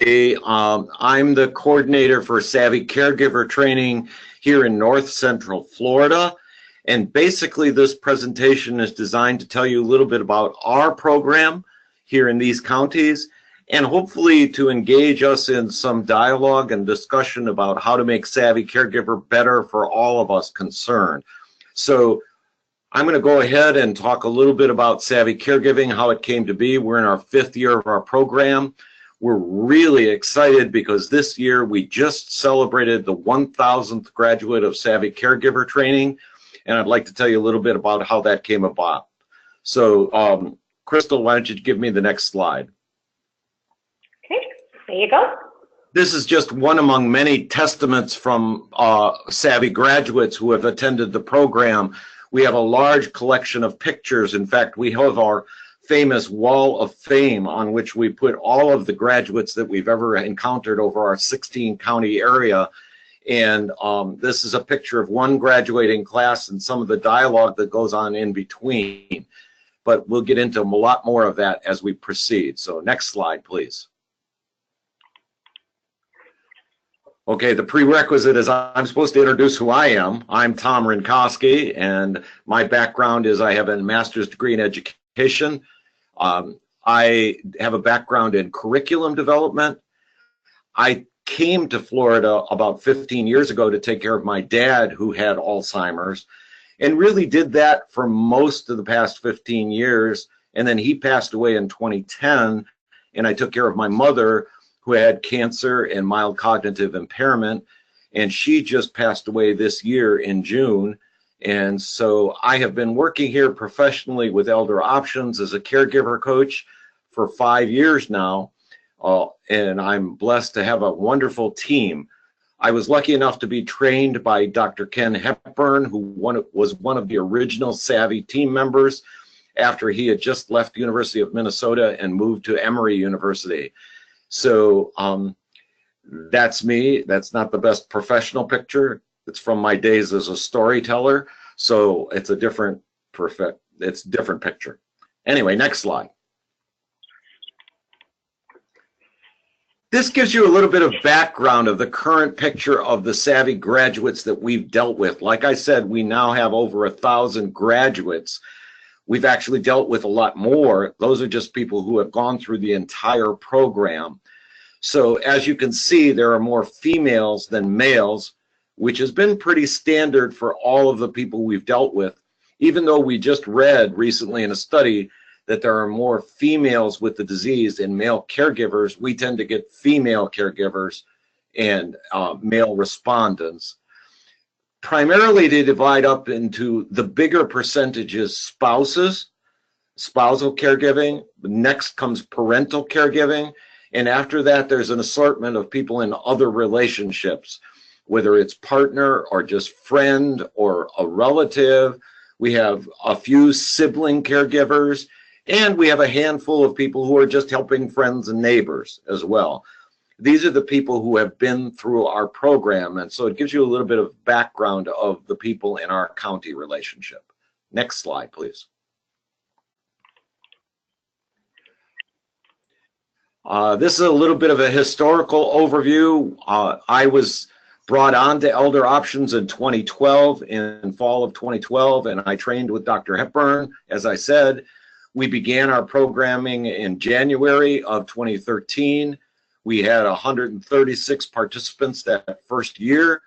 I'm the coordinator for Savvy Caregiver training here in North Central Florida. And basically this presentation is designed to tell you a little bit about our program here in these counties and hopefully to engage us in some dialogue and discussion about how to make Savvy Caregiver better for all of us concerned. So I'm going to go ahead and talk a little bit about Savvy Caregiving, how it came to be. We're in our 5th year of our program. We're really excited because this year we just celebrated the 1,000th graduate of Savvy Caregiver training, and I'd like to tell you a little bit about how that came about. So, Crystal, why don't you give me the next slide? Okay, there you go. This is just one among many testaments from Savvy graduates who have attended the program. We have a large collection of pictures. In fact, we have our famous wall of fame on which we put all of the graduates that we've ever encountered over our 16-county area. And this is a picture of one graduating class and some of the dialogue that goes on in between. But we'll get into a lot more of that as we proceed. So next slide, please. Okay, the prerequisite is I'm supposed to introduce who I am. I'm Tom Rinkoski, and my background is I have a master's degree in education. I have a background in curriculum development. I came to Florida about 15 years ago to take care of my dad who had Alzheimer's, and really did that for most of the past 15 years. And then he passed away in 2010, and I took care of my mother who had cancer and mild cognitive impairment, and she just passed away this year in June. And so I have been working here professionally with Elder Options as a caregiver coach for 5 years now, and I'm blessed to have a wonderful team. I was lucky enough to be trained by Dr. Ken Hepburn, who was one of the original Savvy team members after he had just left the University of Minnesota and moved to Emory University. So that's me. That's not the best professional picture. It's from my days as a storyteller. So it's a different picture. Anyway, next slide. This gives you a little bit of background of the current picture of the Savvy graduates that we've dealt with. Like I said, we now have over 1,000 graduates. We've actually dealt with a lot more. Those are just people who have gone through the entire program. So as you can see, there are more females than males, which has been pretty standard for all of the people we've dealt with, even though we just read recently in a study that there are more females with the disease in male caregivers. We tend to get female caregivers and male respondents. Primarily they divide up into the bigger percentages spouses, spousal caregiving. Next comes parental caregiving. And after that, there's an assortment of people in other relationships, whether it's partner or just friend or a relative. We have a few sibling caregivers, and we have a handful of people who are just helping friends and neighbors as well. These are the people who have been through our program, and so it gives you a little bit of background of the people in our county relationship. Next slide, please. This is a little bit of a historical overview. I was brought on to Elder Options in 2012, in fall of 2012, and I trained with Dr. Hepburn. As I said, we began our programming in January of 2013. We had 136 participants that first year.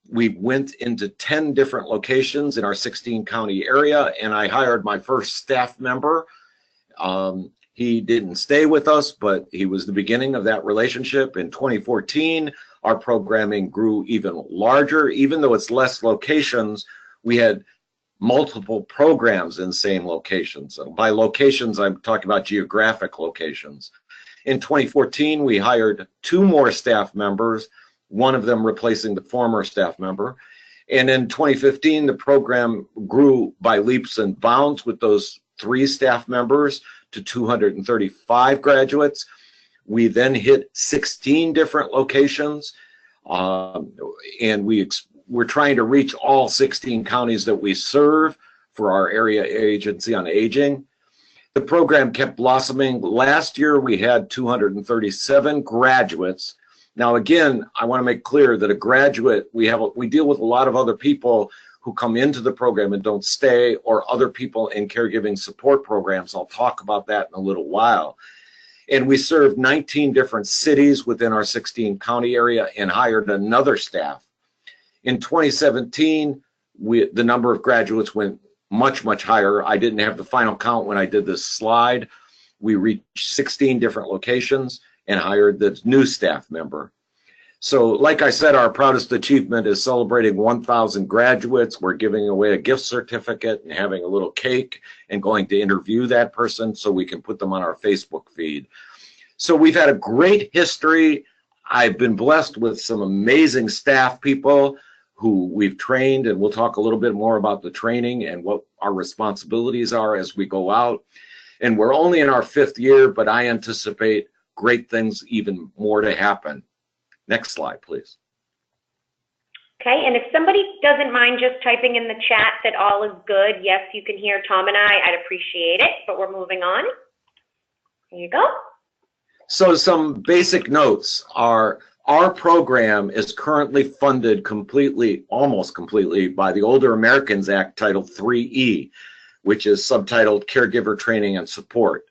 We went into 10 different locations in our 16-county area, and I hired my first staff member. He didn't stay with us, but he was the beginning of that relationship. In 2014, our programming grew even larger. Even though it's less locations, we had multiple programs in the same locations. And by locations, I'm talking about geographic locations. In 2014, we hired 2 more staff members, one of them replacing the former staff member. And in 2015, the program grew by leaps and bounds with those 3 staff members to 235 graduates. We then hit 16 different locations, and we're trying to reach all 16 counties that we serve for our area agency on aging. The program kept blossoming. Last year, we had 237 graduates. Now, again, I want to make clear that a graduate, we deal with a lot of other people who come into the program and don't stay, or other people in caregiving support programs. I'll talk about that in a little while. And we served 19 different cities within our 16 county area and hired another staff. In 2017, the number of graduates went much, much higher. I didn't have the final count when I did this slide. We reached 16 different locations and hired the new staff member. So like I said, our proudest achievement is celebrating 1,000 graduates. We're giving away a gift certificate and having a little cake and going to interview that person so we can put them on our Facebook feed. So we've had a great history. I've been blessed with some amazing staff people who we've trained, and we'll talk a little bit more about the training and what our responsibilities are as we go out. And we're only in our 5th year, but I anticipate great things even more to happen. Next slide, please. Okay, and if somebody doesn't mind just typing in the chat that all is good, yes, you can hear Tom and I'd appreciate it, but we're moving on. Here you go. So some basic notes are, our program is currently funded completely, almost completely, by the Older Americans Act Title 3E, which is subtitled Caregiver Training and Support.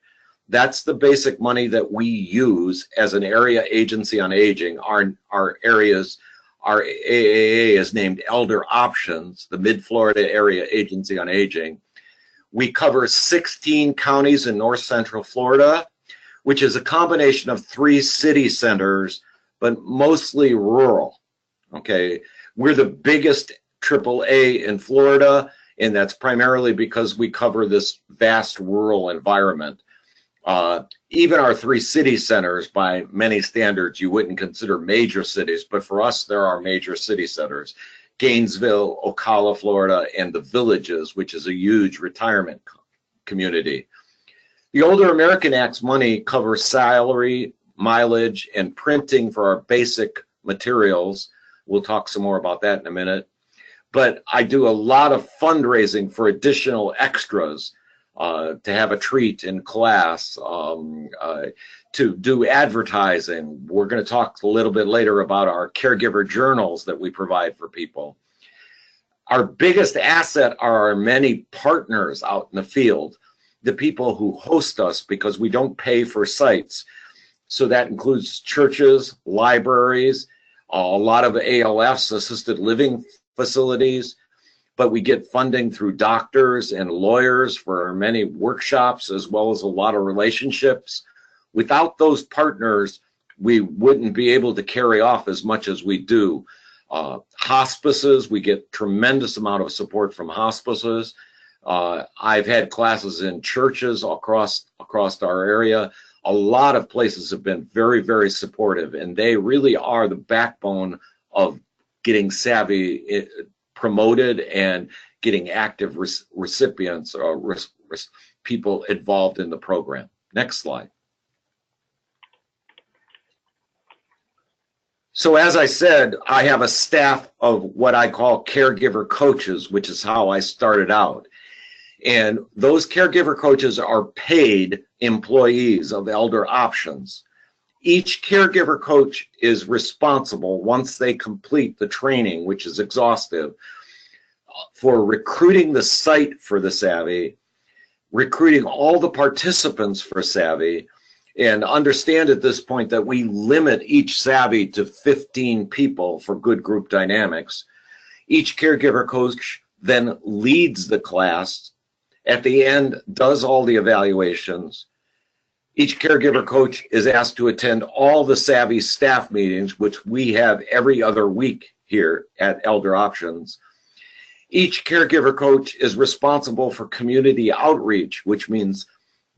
That's the basic money that we use as an area agency on aging. Our areas, our AAA is named Elder Options, the Mid-Florida Area Agency on Aging. We cover 16 counties in North Central Florida, which is a combination of 3 city centers, but mostly rural. Okay, we're the biggest AAA in Florida, and that's primarily because we cover this vast rural environment. Even our 3 city centers, by many standards, you wouldn't consider major cities, but for us, there are major city centers. Gainesville, Ocala, Florida, and the Villages, which is a huge retirement community. The Older American Act's money covers salary, mileage, and printing for our basic materials. We'll talk some more about that in a minute. But I do a lot of fundraising for additional extras, to have a treat in class, to do advertising. We're going to talk a little bit later about our caregiver journals that we provide for people. Our biggest asset are our many partners out in the field, the people who host us, because we don't pay for sites. So that includes churches, libraries, a lot of ALFs, assisted living facilities, but we get funding through doctors and lawyers for many workshops, as well as a lot of relationships. Without those partners, we wouldn't be able to carry off as much as we do. Hospices, we get tremendous amount of support from hospices. I've had classes in churches across our area. A lot of places have been very, very supportive, and they really are the backbone of getting Savvy promoted and getting active recipients or people involved in the program. Next slide. So as I said, I have a staff of what I call caregiver coaches, which is how I started out. And those caregiver coaches are paid employees of Elder Options. Each caregiver coach is responsible, once they complete the training, which is exhaustive, for recruiting the site for the Savvy, recruiting all the participants for Savvy, and understand at this point that we limit each Savvy to 15 people for good group dynamics. Each caregiver coach then leads the class, at the end does all the evaluations. Each caregiver coach is asked to attend all the Savvy staff meetings, which we have every other week here at Elder Options. Each caregiver coach is responsible for community outreach, which means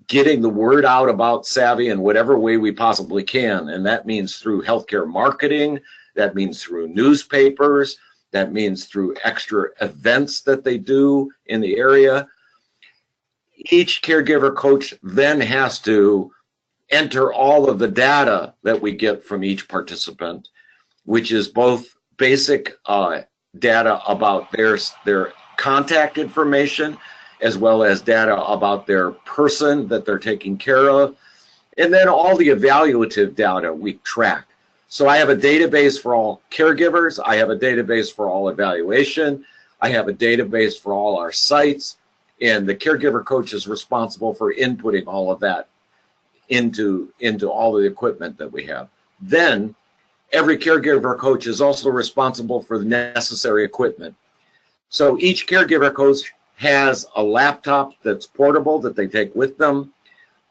getting the word out about Savvy in whatever way we possibly can. And that means through healthcare marketing, that means through newspapers, that means through extra events that they do in the area. Each caregiver coach then has to enter all of the data that we get from each participant, which is both basic data about their contact information, as well as data about their person that they're taking care of, and then all the evaluative data we track. So I have a database for all caregivers, I have a database for all evaluation, I have a database for all our sites, and the caregiver coach is responsible for inputting all of that into all of the equipment that we have. Then every caregiver coach is also responsible for the necessary equipment. So each caregiver coach has a laptop that's portable that they take with them,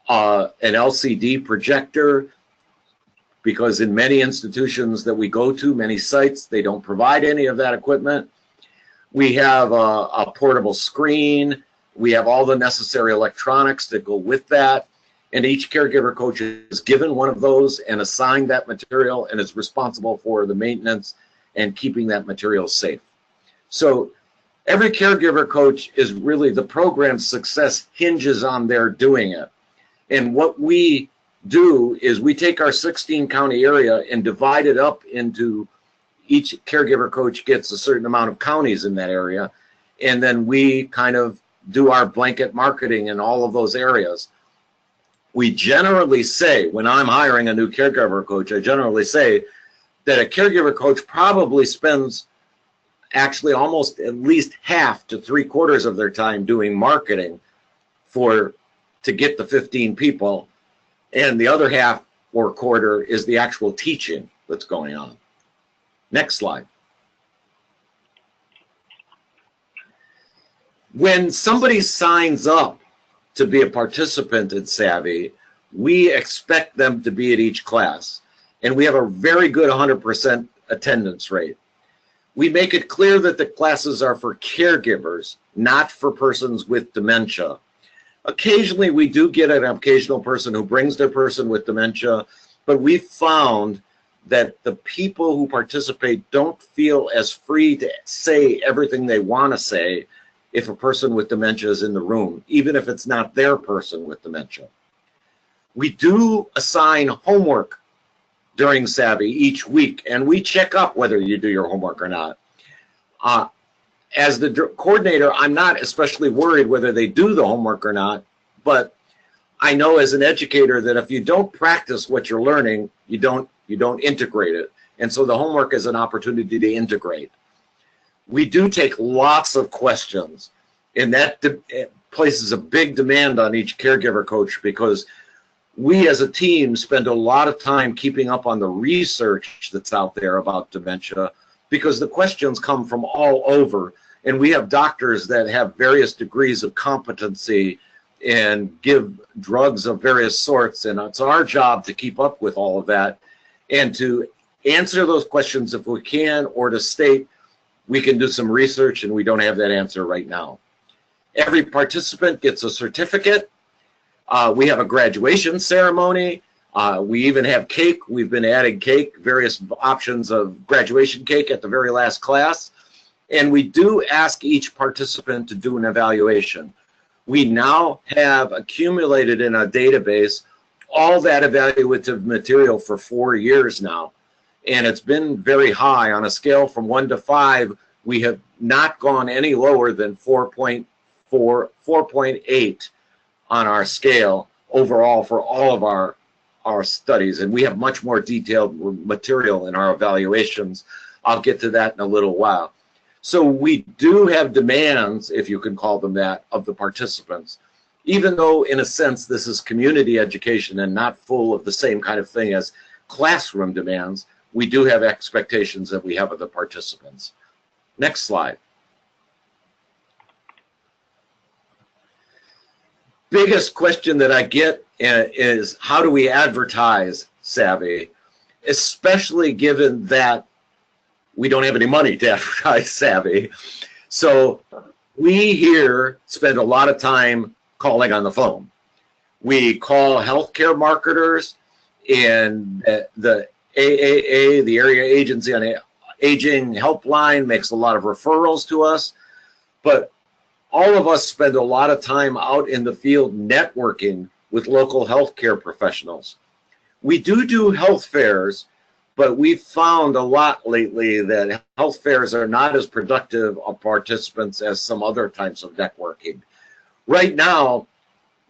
an LCD projector, because in many institutions that we go to, many sites, they don't provide any of that equipment. We have a portable screen. We have all the necessary electronics that go with that. And each caregiver coach is given one of those and assigned that material and is responsible for the maintenance and keeping that material safe. So every caregiver coach is really, the program's success hinges on their doing it. And what we do is we take our 16 county area and divide it up into, each caregiver coach gets a certain amount of counties in that area, and then we kind of do our blanket marketing in all of those areas. We generally say, when I'm hiring a new caregiver coach, I generally say that a caregiver coach probably spends actually almost at least half to 3/4 of their time doing marketing to get the 15 people, and the other half or quarter is the actual teaching that's going on. Next slide. When somebody signs up to be a participant at Savvy, we expect them to be at each class, and we have a very good 100% attendance rate. We make it clear that the classes are for caregivers, not for persons with dementia. Occasionally, we do get an occasional person who brings their person with dementia, but we found that the people who participate don't feel as free to say everything they want to say if a person with dementia is in the room, even if it's not their person with dementia. We do assign homework during Savvy each week, and we check up whether you do your homework or not. As the coordinator, I'm not especially worried whether they do the homework or not, but I know as an educator that if you don't practice what you're learning, you don't integrate it. And so the homework is an opportunity to integrate. We do take lots of questions, and that places a big demand on each caregiver coach, because we as a team spend a lot of time keeping up on the research that's out there about dementia, because the questions come from all over, and we have doctors that have various degrees of competency and give drugs of various sorts, and it's our job to keep up with all of that and to answer those questions if we can, or to state we can do some research and we don't have that answer right now. Every participant gets a certificate. We have a graduation ceremony. We even have cake. We've been adding cake, various options of graduation cake at the very last class. And we do ask each participant to do an evaluation. We now have accumulated in a database all that evaluative material for 4 years now. And it's been very high. On a scale from 1 to 5, we have not gone any lower than 4.8 on our scale overall for all of our studies. And we have much more detailed material in our evaluations. I'll get to that in a little while. So we do have demands, if you can call them that, of the participants. Even though, in a sense, this is community education and not full of the same kind of thing as classroom demands, we do have expectations that we have of the participants. Next slide. Biggest question that I get is, how do we advertise Savvy, especially given that we don't have any money to advertise Savvy. So we here spend a lot of time calling on the phone. We call healthcare marketers, and the AAA, the Area Agency on Aging Helpline, makes a lot of referrals to us. But all of us spend a lot of time out in the field networking with local healthcare professionals. We do health fairs, but we've found a lot lately that health fairs are not as productive of participants as some other types of networking. Right now,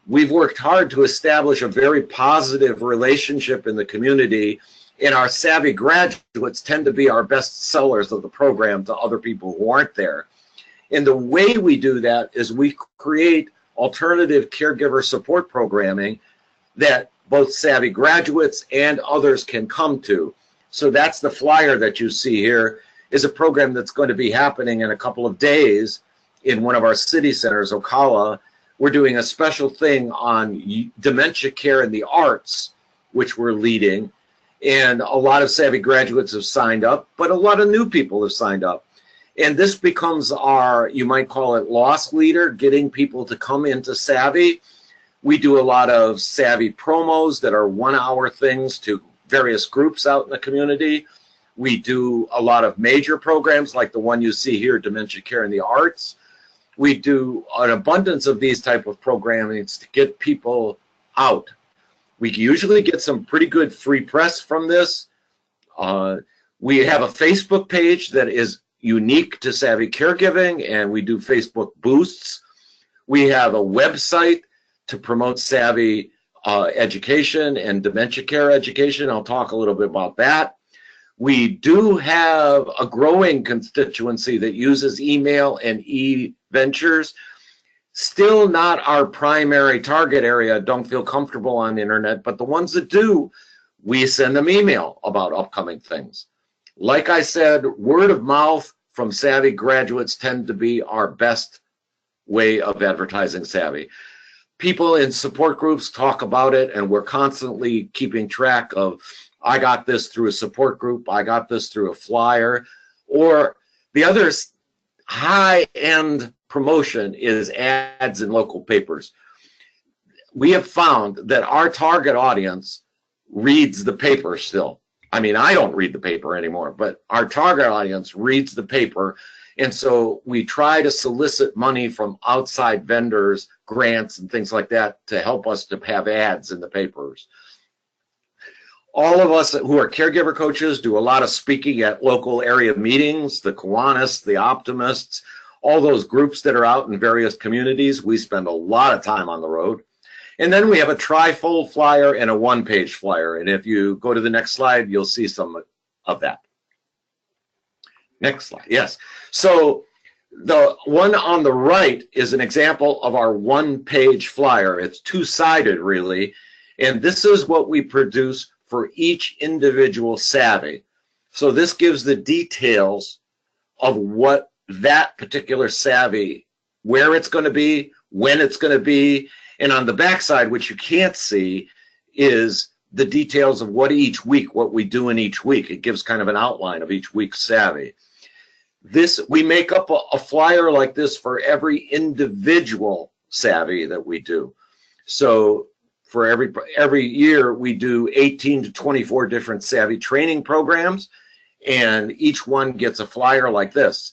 we've worked hard to establish a very positive relationship in the community, and our Savvy graduates tend to be our best sellers of the program to other people who aren't there. And the way we do that is we create alternative caregiver support programming that both Savvy graduates and others can come to. So that's the flyer that you see here, is a program that's going to be happening in a couple of days in one of our city centers, Ocala. We're doing a special thing on dementia care in the arts, which we're leading. And a lot of Savvy graduates have signed up, but a lot of new people have signed up. And this becomes our, you might call it, loss leader, getting people to come into Savvy. We do a lot of Savvy promos that are 1-hour things to various groups out in the community. We do a lot of major programs like the one you see here, Dementia Care in the Arts. We do an abundance of these type of programmings to get people out. We usually get some pretty good free press from this. We have a Facebook page that is unique to Savvy Caregiving, and we do Facebook boosts. We have a website to promote Savvy education and dementia care education. I'll talk a little bit about that. We do have a growing constituency that uses email and e-ventures. Still not our primary target area, don't feel comfortable on the internet, but the ones that do, we send them email about upcoming things. Like I said, word of mouth from Savvy graduates tend to be our best way of advertising Savvy. People in support groups talk about it, and we're constantly keeping track of, I got this through a support group, I got this through a flyer, or the other high-end promotion is ads in local papers. We have found that our target audience reads the paper still. I mean, I don't read the paper anymore, but our target audience reads the paper. And so we try to solicit money from outside vendors, grants and things like that to help us to have ads in the papers. All of us who are caregiver coaches do a lot of speaking at local area meetings, the Kiwanis, the Optimists, all those groups that are out in various communities. We spend a lot of time on the road. And then we have a tri-fold flyer and a one-page flyer. And if you go to the next slide, you'll see some of that. Next slide, yes. So the one on the right is an example of our one-page flyer. It's two-sided, really. And this is what we produce for each individual Savvy. So this gives the details of what that particular Savvy, where it's going to be, when it's going to be, and on the backside, which you can't see, is the details of what each week, what we do in each week. It gives kind of an outline of each week's Savvy. This, we make up a flyer like this for every individual Savvy that we do. So for every year, we do 18 to 24 different Savvy training programs, and each one gets a flyer like this.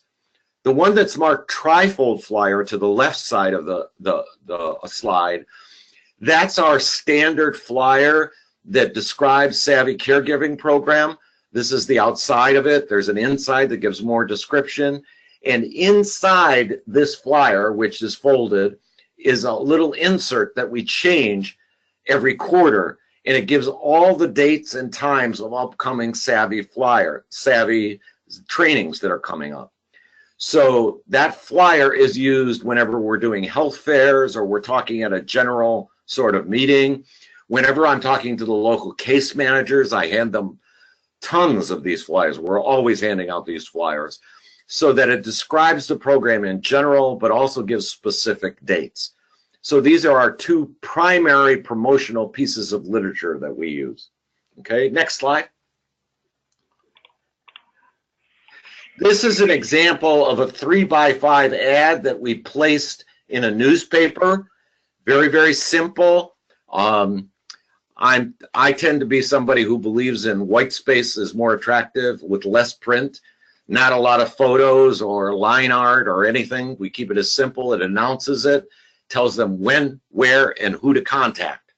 The one that's marked tri-fold flyer to the left side of the slide, that's our standard flyer that describes Savvy Caregiving program. This is the outside of it. There's an inside that gives more description. And inside this flyer, which is folded, is a little insert that we change every quarter. And it gives all the dates and times of upcoming Savvy trainings that are coming up. So that flyer is used whenever we're doing health fairs or we're talking at a general sort of meeting. Whenever I'm talking to the local case managers, I hand them tons of these flyers. We're always handing out these flyers so that it describes the program in general, but also gives specific dates. So these are our two primary promotional pieces of literature that we use. Okay, next slide. This is an example of a 3x5 ad that we placed in a newspaper. Very, very simple. I tend to be somebody who believes in white space is more attractive with less print, not a lot of photos or line art or anything. We keep it as simple. It announces it, tells them when, where, and who to contact.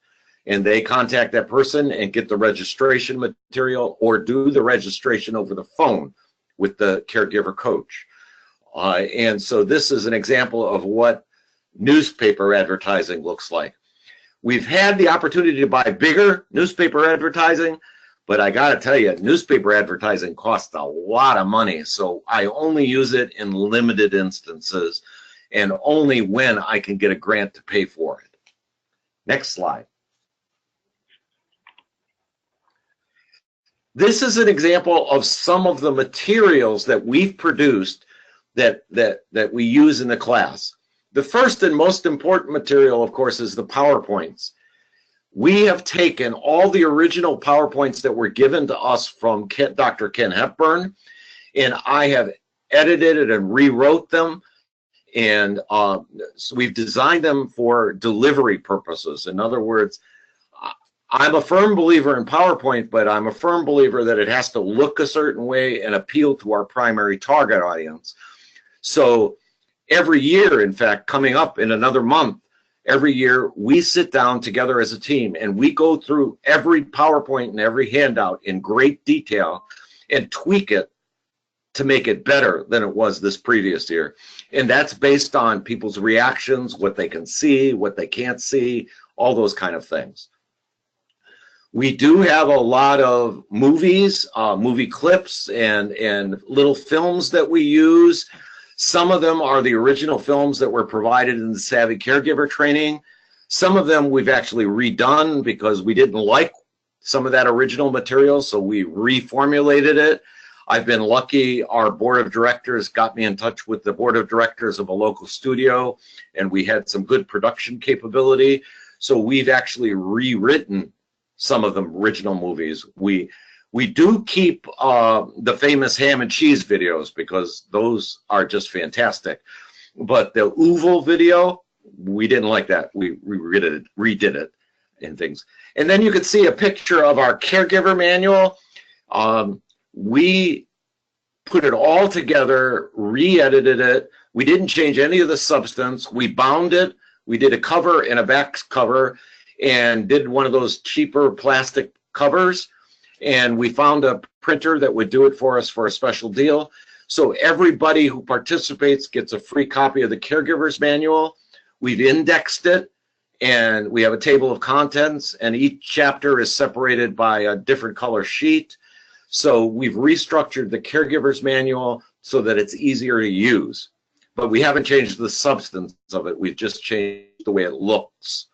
And they contact that person and get the registration material or do the registration over the phone with the caregiver coach. And so this is an example of what newspaper advertising looks like. We've had the opportunity to buy bigger newspaper advertising, but I got to tell you, newspaper advertising costs a lot of money. So I only use it in limited instances and only when I can get a grant to pay for it. Next slide. This is an example of some of the materials that we've produced that we use in the class. The first and most important material, of course, is the PowerPoints. We have taken all the original PowerPoints that were given to us from Dr. Ken Hepburn, and I have edited it and rewrote them, and so we've designed them for delivery purposes. In other words, I'm a firm believer in PowerPoint, but I'm a firm believer that it has to look a certain way and appeal to our primary target audience. So every year, in fact, coming up in another month, every year we sit down together as a team and we go through every PowerPoint and every handout in great detail and tweak it to make it better than it was this previous year. And that's based on people's reactions, what they can see, what they can't see, all those kind of things. We do have a lot of movies, movie clips, and little films that we use. Some of them are the original films that were provided in the Savvy Caregiver training. Some of them we've actually redone because we didn't like some of that original material, so we reformulated it. I've been lucky, our board of directors got me in touch with the board of directors of a local studio, and we had some good production capability. So we've actually rewritten some of the original movies. We do keep the famous ham and cheese videos because those are just fantastic. But the Uval video, we didn't like that. We redid it and things. And then you can see a picture of our caregiver manual. We put it all together, re-edited it. We didn't change any of the substance. We bound it. We did a cover and a back cover and did one of those cheaper plastic covers. And we found a printer that would do it for us for a special deal. So everybody who participates gets a free copy of the Caregiver's Manual. We've indexed it, and we have a table of contents, and each chapter is separated by a different color sheet. So we've restructured the Caregiver's Manual so that it's easier to use. But we haven't changed the substance of it. We've just changed the way it looks.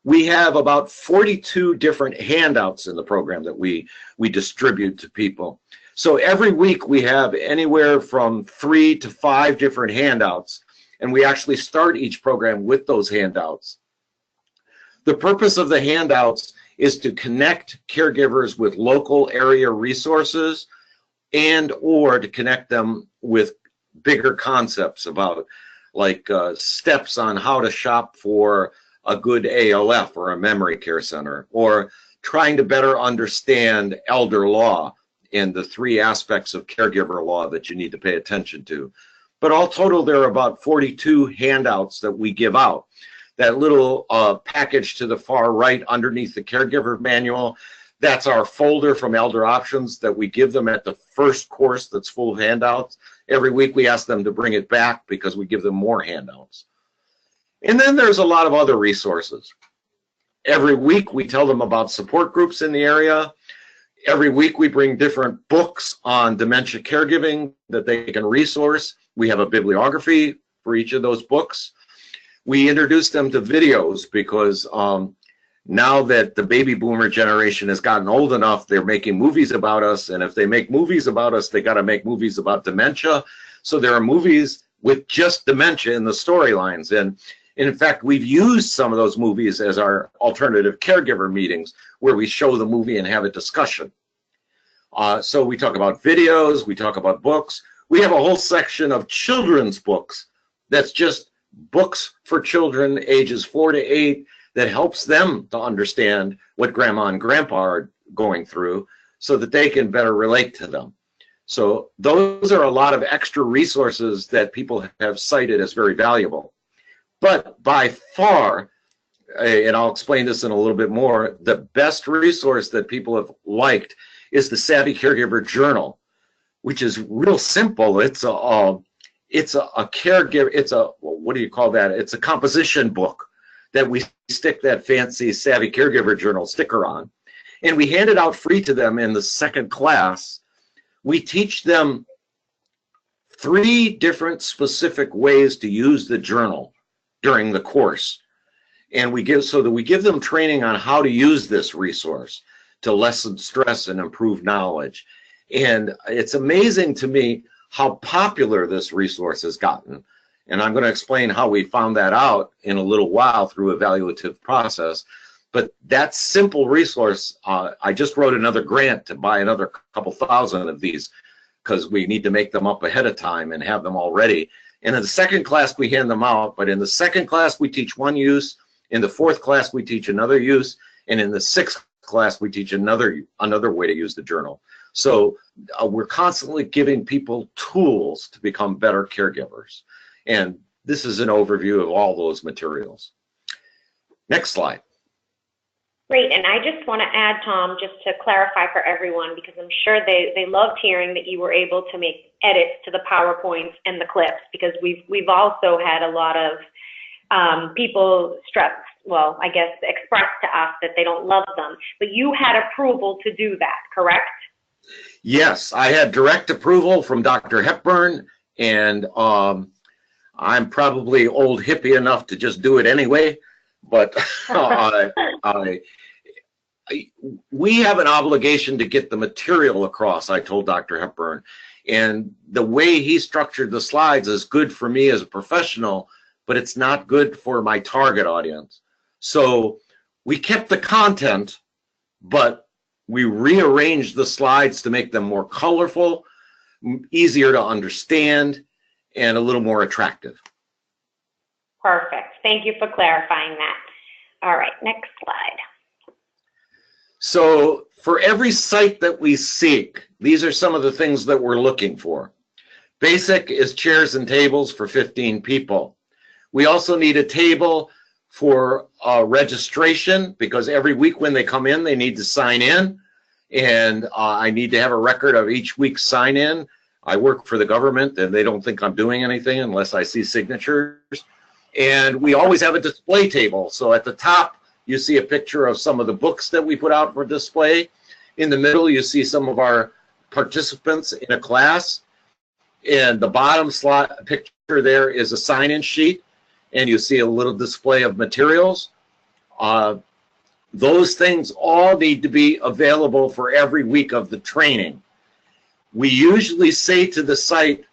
We have about 42 different handouts in the program that we distribute to people. So every week we have anywhere from 3 to 5 different handouts, and we actually start each program with those handouts. The purpose of the handouts is to connect caregivers with local area resources and or to connect them with bigger concepts about like steps on how to shop for a good ALF or a memory care center, or trying to better understand elder law and the 3 aspects of caregiver law that you need to pay attention to. But all total, there are about 42 handouts that we give out. That little package to the far right underneath the Caregiver Manual, that's our folder from Elder Options that we give them at the first course that's full of handouts. Every week we ask them to bring it back because we give them more handouts. And then there's a lot of other resources. Every week we tell them about support groups in the area. Every week we bring different books on dementia caregiving that they can resource. We have a bibliography for each of those books. We introduce them to videos because now that the baby boomer generation has gotten old enough, they're making movies about us. And if they make movies about us, they got to make movies about dementia. So there are movies with just dementia in the storylines. And in fact, we've used some of those movies as our alternative caregiver meetings where we show the movie and have a discussion. So we talk about videos, we talk about books. We have a whole section of children's books that's just books for children ages 4 to 8 that helps them to understand what grandma and grandpa are going through so that they can better relate to them. So those are a lot of extra resources that people have cited as very valuable. But by far, and I'll explain this in a little bit more, the best resource that people have liked is the Savvy Caregiver Journal, which is real simple. It's it's a caregiver, it's a, what do you call that? It's a composition book that we stick that fancy Savvy Caregiver journal sticker on. And we hand it out free to them in the second class. We teach them 3 different specific ways to use the journal during the course. And we give them training on how to use this resource to lessen stress and improve knowledge. And it's amazing to me how popular this resource has gotten. And I'm going to explain how we found that out in a little while through evaluative process. But that simple resource, I just wrote another grant to buy another couple thousand of these, because we need to make them up ahead of time and have them all ready. And in the second class, we hand them out. But in the second class, we teach one use. In the fourth class, we teach another use. And in the sixth class, we teach another way to use the journal. So we're constantly giving people tools to become better caregivers. And this is an overview of all those materials. Next slide. Great, and I just want to add, Tom, just to clarify for everyone, because I'm sure they loved hearing that you were able to make edits to the PowerPoints and the clips, because we've also had a lot of people express to us that they don't love them, but you had approval to do that, correct? Yes, I had direct approval from Dr. Hepburn, and I'm probably old hippie enough to just do it anyway, but we have an obligation to get the material across, I told Dr. Hepburn, and the way he structured the slides is good for me as a professional, but it's not good for my target audience. So we kept the content, but we rearranged the slides to make them more colorful, easier to understand, and a little more attractive. Perfect. Thank you for clarifying that. All right, next slide. So for every site that we seek, these are some of the things that we're looking for. Basic is chairs and tables for 15 people. We also need a table for registration, because every week when they come in, they need to sign in. And I need to have a record of each week's sign in. I work for the government and they don't think I'm doing anything unless I see signatures. And we always have a display table. So at the top, you see a picture of some of the books that we put out for display. In the middle, you see some of our participants in a class. And the bottom slot picture there is a sign-in sheet. And you see a little display of materials. Those things all need to be available for every week of the training. We usually say to the site,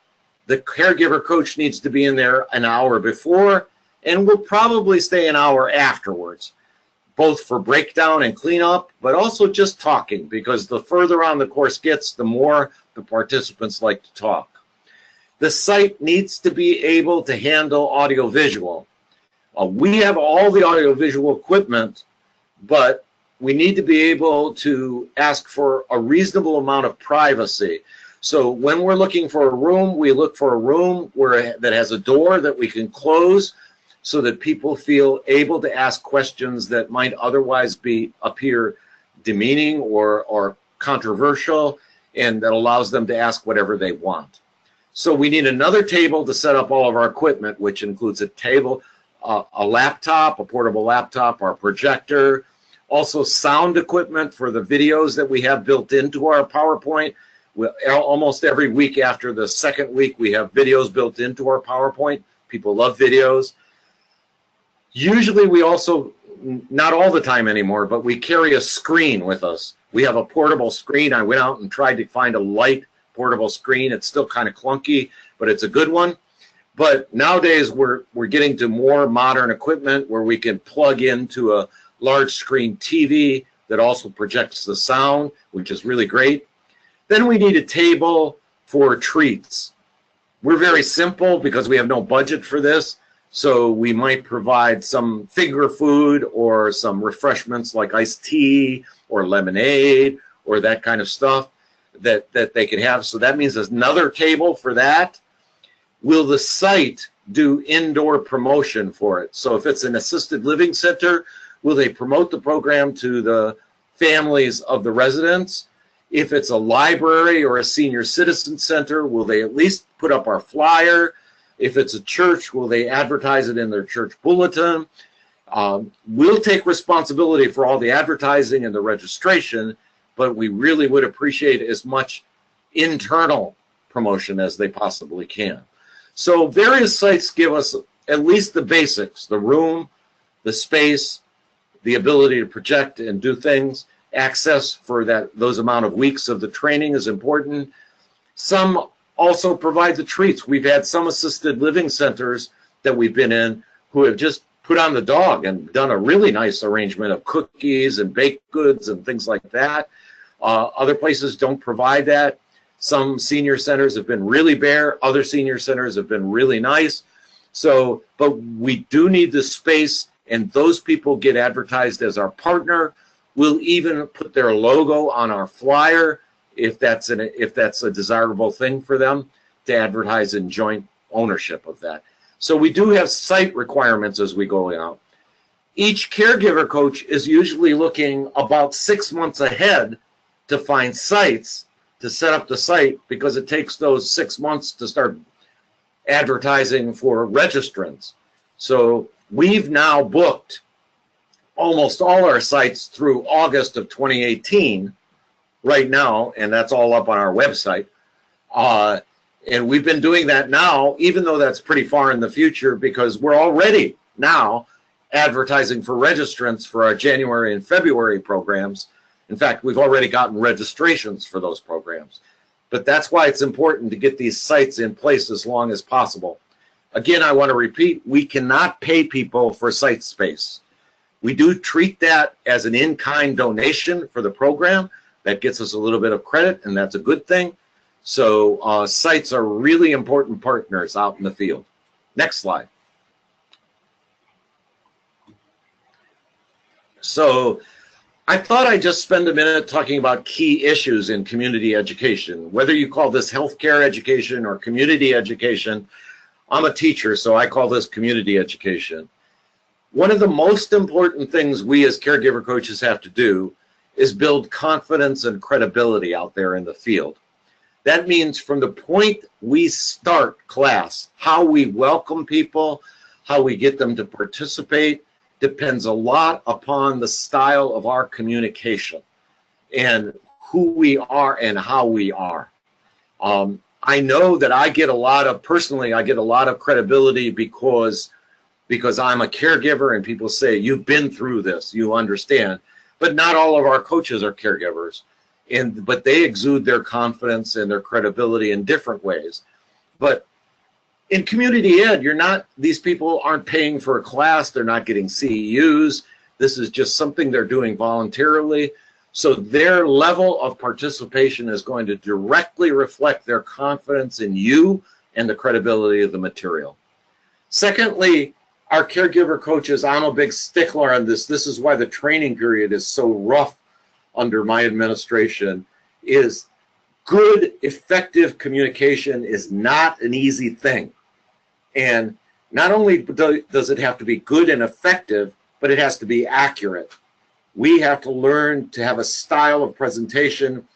the caregiver coach needs to be in there an hour before, and we'll probably stay an hour afterwards, both for breakdown and cleanup, but also just talking, because the further on the course gets, the more the participants like to talk. The site needs to be able to handle audiovisual. We have all the audiovisual equipment, but we need to be able to ask for a reasonable amount of privacy. So when we're looking for a room, we look for a room that has a door that we can close so that people feel able to ask questions that might otherwise appear demeaning or controversial, and that allows them to ask whatever they want. So we need another table to set up all of our equipment, which includes a table, a laptop, a portable laptop, our projector, also sound equipment for the videos that we have built into our PowerPoint. Almost every week after the second week, we have videos built into our PowerPoint. People love videos. Usually we also, not all the time anymore, but we carry a screen with us. We have a portable screen. I went out and tried to find a light portable screen. It's still kind of clunky, but it's a good one. But nowadays we're getting to more modern equipment where we can plug into a large screen TV that also projects the sound, which is really great. Then we need a table for treats. We're very simple because we have no budget for this. So we might provide some finger food or some refreshments like iced tea or lemonade or that kind of stuff that they can have. So that means there's another table for that. Will the site do indoor promotion for it? So if it's an assisted living center, will they promote the program to the families of the residents? If it's a library or a senior citizen center, will they at least put up our flyer If it's a church, will they advertise it in their church bulletin? We'll take responsibility for all the advertising and the registration, but we really would appreciate as much internal promotion as they possibly can. So various sites give us at least the basics: the room, the space, the ability to project and do things. Access for those amount of weeks of the training is important. Some also provide the treats. We've had some assisted living centers that we've been in who have just put on the dog and done a really nice arrangement of cookies and baked goods and things like that. Other places don't provide that. Some senior centers have been really bare. Other senior centers have been really nice. So, but we do need the space, and those people get advertised as our partner. We'll even put their logo on our flyer if that's a desirable thing for them to advertise in joint ownership of that. So we do have site requirements as we go out. Each caregiver coach is usually looking about 6 months ahead to find sites to set up the site, because it takes those 6 months to start advertising for registrants. So we've now booked almost all our sites through August of 2018 right now, and that's all up on our website. And we've been doing that now, even though that's pretty far in the future, because we're already now advertising for registrants for our January and February programs. In fact, we've already gotten registrations for those programs. But that's why it's important to get these sites in place as long as possible. Again, I want to repeat, we cannot pay people for site space. We do treat that as an in-kind donation for the program. That gets us a little bit of credit, and that's a good thing. So sites are really important partners out in the field. Next slide. So I thought I'd just spend a minute talking about key issues in community education. Whether you call this healthcare education or community education, I'm a teacher, so I call this community education. One of the most important things we as caregiver coaches have to do is build confidence and credibility out there in the field. That means from the point we start class, how we welcome people, how we get them to participate, depends a lot upon the style of our communication and who we are and how we are. I know that I get a lot of, personally, I get a lot of credibility because I'm a caregiver, and people say, you've been through this, you understand. But not all of our coaches are caregivers, but they exude their confidence and their credibility in different ways. But in community ed, these people aren't paying for a class, they're not getting CEUs. This is just something they're doing voluntarily. So their level of participation is going to directly reflect their confidence in you and the credibility of the material. Secondly, our caregiver coaches, I'm a big stickler on this. This is why the training period is so rough under my administration, is good, effective communication is not an easy thing. And not only does it have to be good and effective, but it has to be accurate. We have to learn to have a style of presentation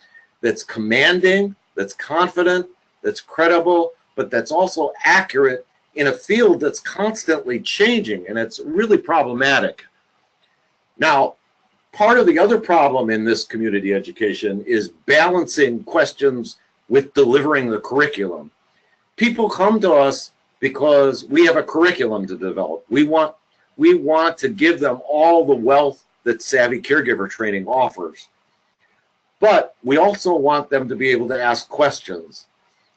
that's commanding, that's confident, that's credible, but that's also accurate in a field that's constantly changing, and it's really problematic. Now, part of the other problem in this community education is balancing questions with delivering the curriculum. People come to us because we have a curriculum to develop. We want to give them all the wealth that Savvy Caregiver training offers. But we also want them to be able to ask questions.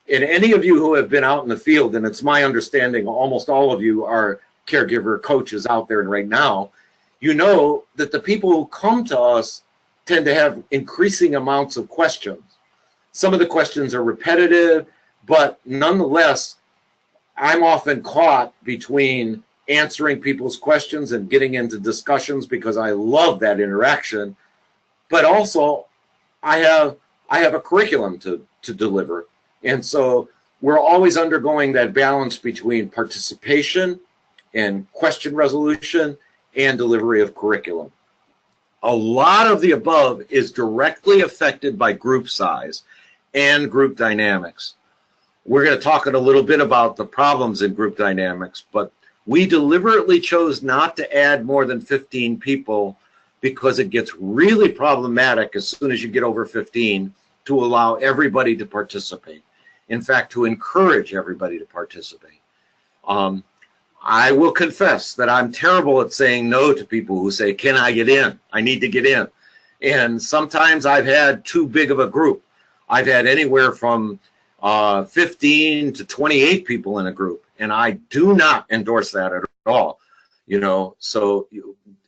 And any of you who have been out in the field, and it's my understanding almost all of you are caregiver coaches out there right now, you know that the people who come to us tend to have increasing amounts of questions. Some of the questions are repetitive, but nonetheless, I'm often caught between answering people's questions and getting into discussions because I love that interaction, but also I have a curriculum to deliver. And so we're always undergoing that balance between participation and question resolution and delivery of curriculum. A lot of the above is directly affected by group size and group dynamics. We're going to talk a little bit about the problems in group dynamics, but we deliberately chose not to add more than 15 people because it gets really problematic as soon as you get over 15 to allow everybody to participate. In fact, to encourage everybody to participate. I will confess that I'm terrible at saying no to people who say, can I get in? I need to get in. And sometimes I've had too big of a group. I've had anywhere from 15 to 28 people in a group, and I do not endorse that at all. You know, so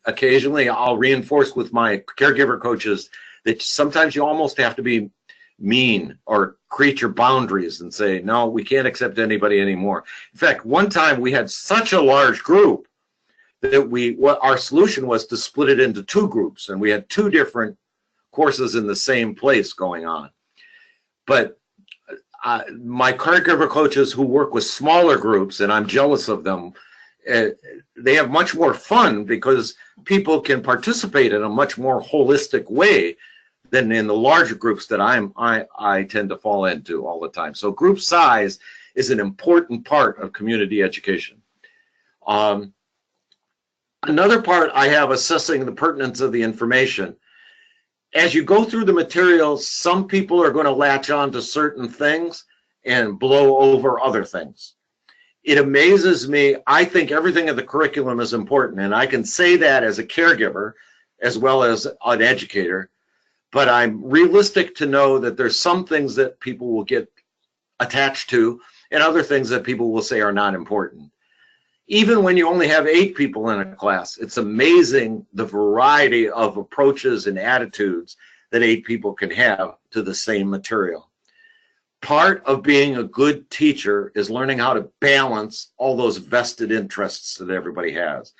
occasionally I'll reinforce with my caregiver coaches that sometimes you almost have to be mean or create your boundaries and say, no, we can't accept anybody anymore. In fact, one time we had such a large group that our solution was to split it into 2 groups, and we had 2 different courses in the same place going on. But my caregiver coaches who work with smaller groups, and I'm jealous of them, they have much more fun because people can participate in a much more holistic way than in the larger groups that I tend to fall into all the time. So group size is an important part of community education. Another part I have assessing the pertinence of the information. As you go through the materials, some people are going to latch on to certain things and blow over other things. It amazes me. I think everything in the curriculum is important, and I can say that as a caregiver as well as an educator, but I'm realistic to know that there's some things that people will get attached to and other things that people will say are not important. Even when you only have 8 people in a class, it's amazing the variety of approaches and attitudes that 8 people can have to the same material. Part of being a good teacher is learning how to balance all those vested interests that everybody has,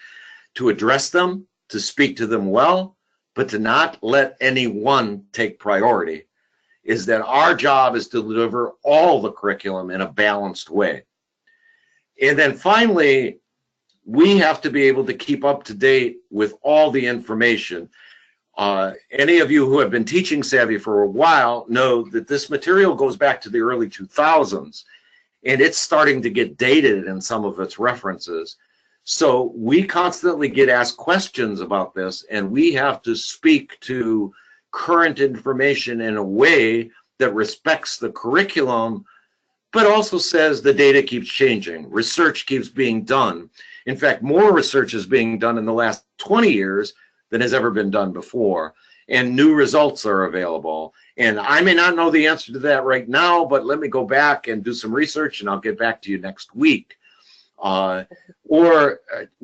to address them, to speak to them well, but to not let any one take priority. Is that our job is to deliver all the curriculum in a balanced way. And then finally, we have to be able to keep up to date with all the information. Any of you who have been teaching Savvy for a while know that this material goes back to the early 2000s, and it's starting to get dated in some of its references. So we constantly get asked questions about this, and we have to speak to current information in a way that respects the curriculum, but also says the data keeps changing. Research keeps being done. In fact, more research is being done in the last 20 years than has ever been done before, and new results are available. And I may not know the answer to that right now, but let me go back and do some research, and I'll get back to you next week. Or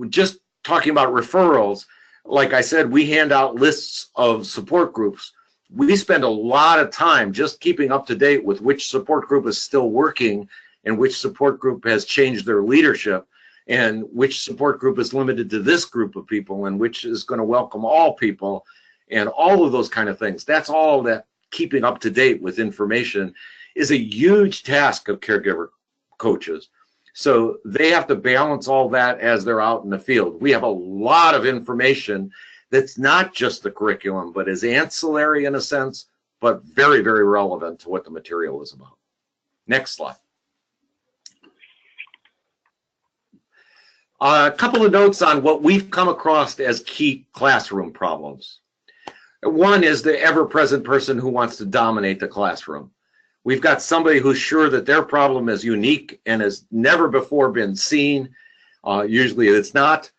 just talking about referrals, like I said, we hand out lists of support groups. We spend a lot of time just keeping up to date with which support group is still working and which support group has changed their leadership and which support group is limited to this group of people and which is going to welcome all people and all of those kind of things. That's all that keeping up to date with information is a huge task of caregiver coaches. So they have to balance all that as they're out in the field. We have a lot of information that's not just the curriculum, but is ancillary in a sense, but very, very relevant to what the material is about. Next slide. A couple of notes on what we've come across as key classroom problems. One is the ever-present person who wants to dominate the classroom. We've got somebody who's sure that their problem is unique and has never before been seen. Usually it's not.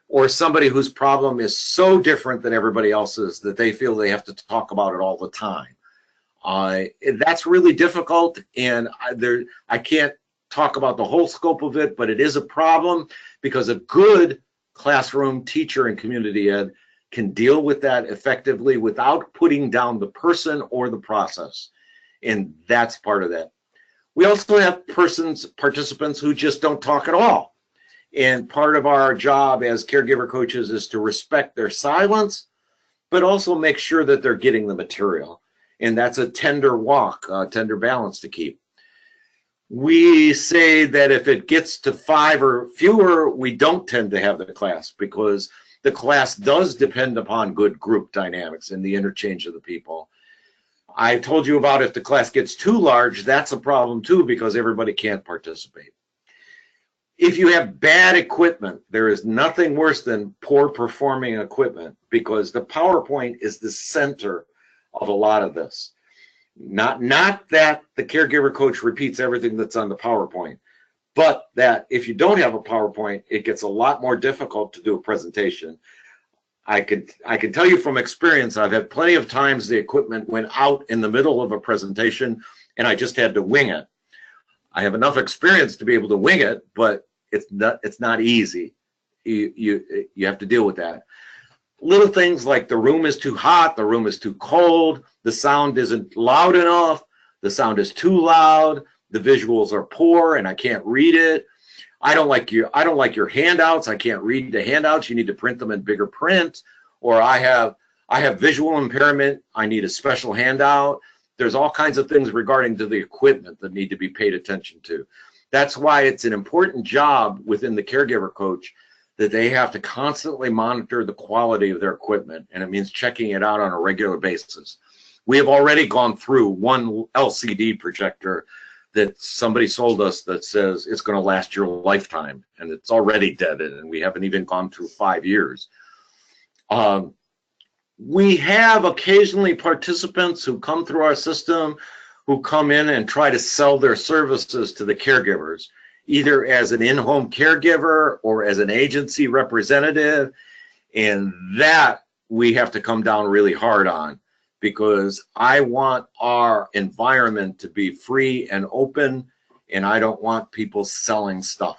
Or somebody whose problem is so different than everybody else's that they feel they have to talk about it all the time. That's really difficult, and I can't talk about the whole scope of it, but it is a problem because a good classroom teacher in community ed can deal with that effectively without putting down the person or the process, and that's part of that. We also have participants who just don't talk at all. And part of our job as caregiver coaches is to respect their silence, but also make sure that they're getting the material. And that's a tender walk, tender balance to keep. We say that if it gets to 5 or fewer, we don't tend to have the class because the class does depend upon good group dynamics and the interchange of the people. I told you about if the class gets too large, that's a problem too, because everybody can't participate. If you have bad equipment, there is nothing worse than poor performing equipment, because the PowerPoint is the center of a lot of this. Not that the caregiver coach repeats everything that's on the PowerPoint, but that if you don't have a PowerPoint, it gets a lot more difficult to do a presentation. I can tell you from experience, I've had plenty of times the equipment went out in the middle of a presentation and I just had to wing it. I have enough experience to be able to wing it, but it's not easy. You have to deal with that. Little things like the room is too hot, the room is too cold, the sound isn't loud enough, the sound is too loud, the visuals are poor and I can't read it. I don't like your handouts. I can't read the handouts. You need to print them in bigger print. Or I have visual impairment. I need a special handout. There's all kinds of things regarding to the equipment that need to be paid attention to. That's why it's an important job within the caregiver coach that they have to constantly monitor the quality of their equipment, and it means checking it out on a regular basis. We have already gone through one LCD projector that somebody sold us that says it's going to last your lifetime, and it's already dead, and we haven't even gone through 5 years. We have occasionally participants who come through our system who come in and try to sell their services to the caregivers, either as an in-home caregiver or as an agency representative, and that we have to come down really hard on, because I want our environment to be free and open, and I don't want people selling stuff.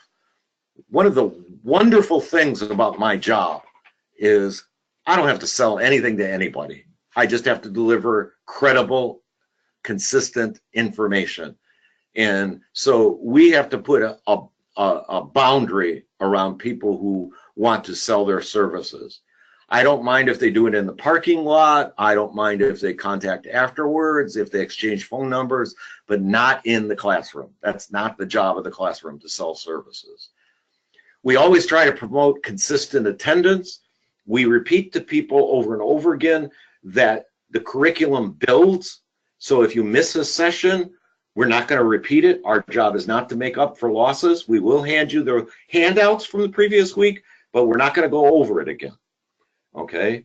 One of the wonderful things about my job is I don't have to sell anything to anybody. I just have to deliver credible, consistent information. And so we have to put a boundary around people who want to sell their services. I don't mind if they do it in the parking lot. I don't mind if they contact afterwards, if they exchange phone numbers, but not in the classroom. That's not the job of the classroom, to sell services. We always try to promote consistent attendance. We repeat to people over and over again that the curriculum builds. So if you miss a session, we're not going to repeat it. Our job is not to make up for losses. We will hand you the handouts from the previous week, but we're not going to go over it again. Okay?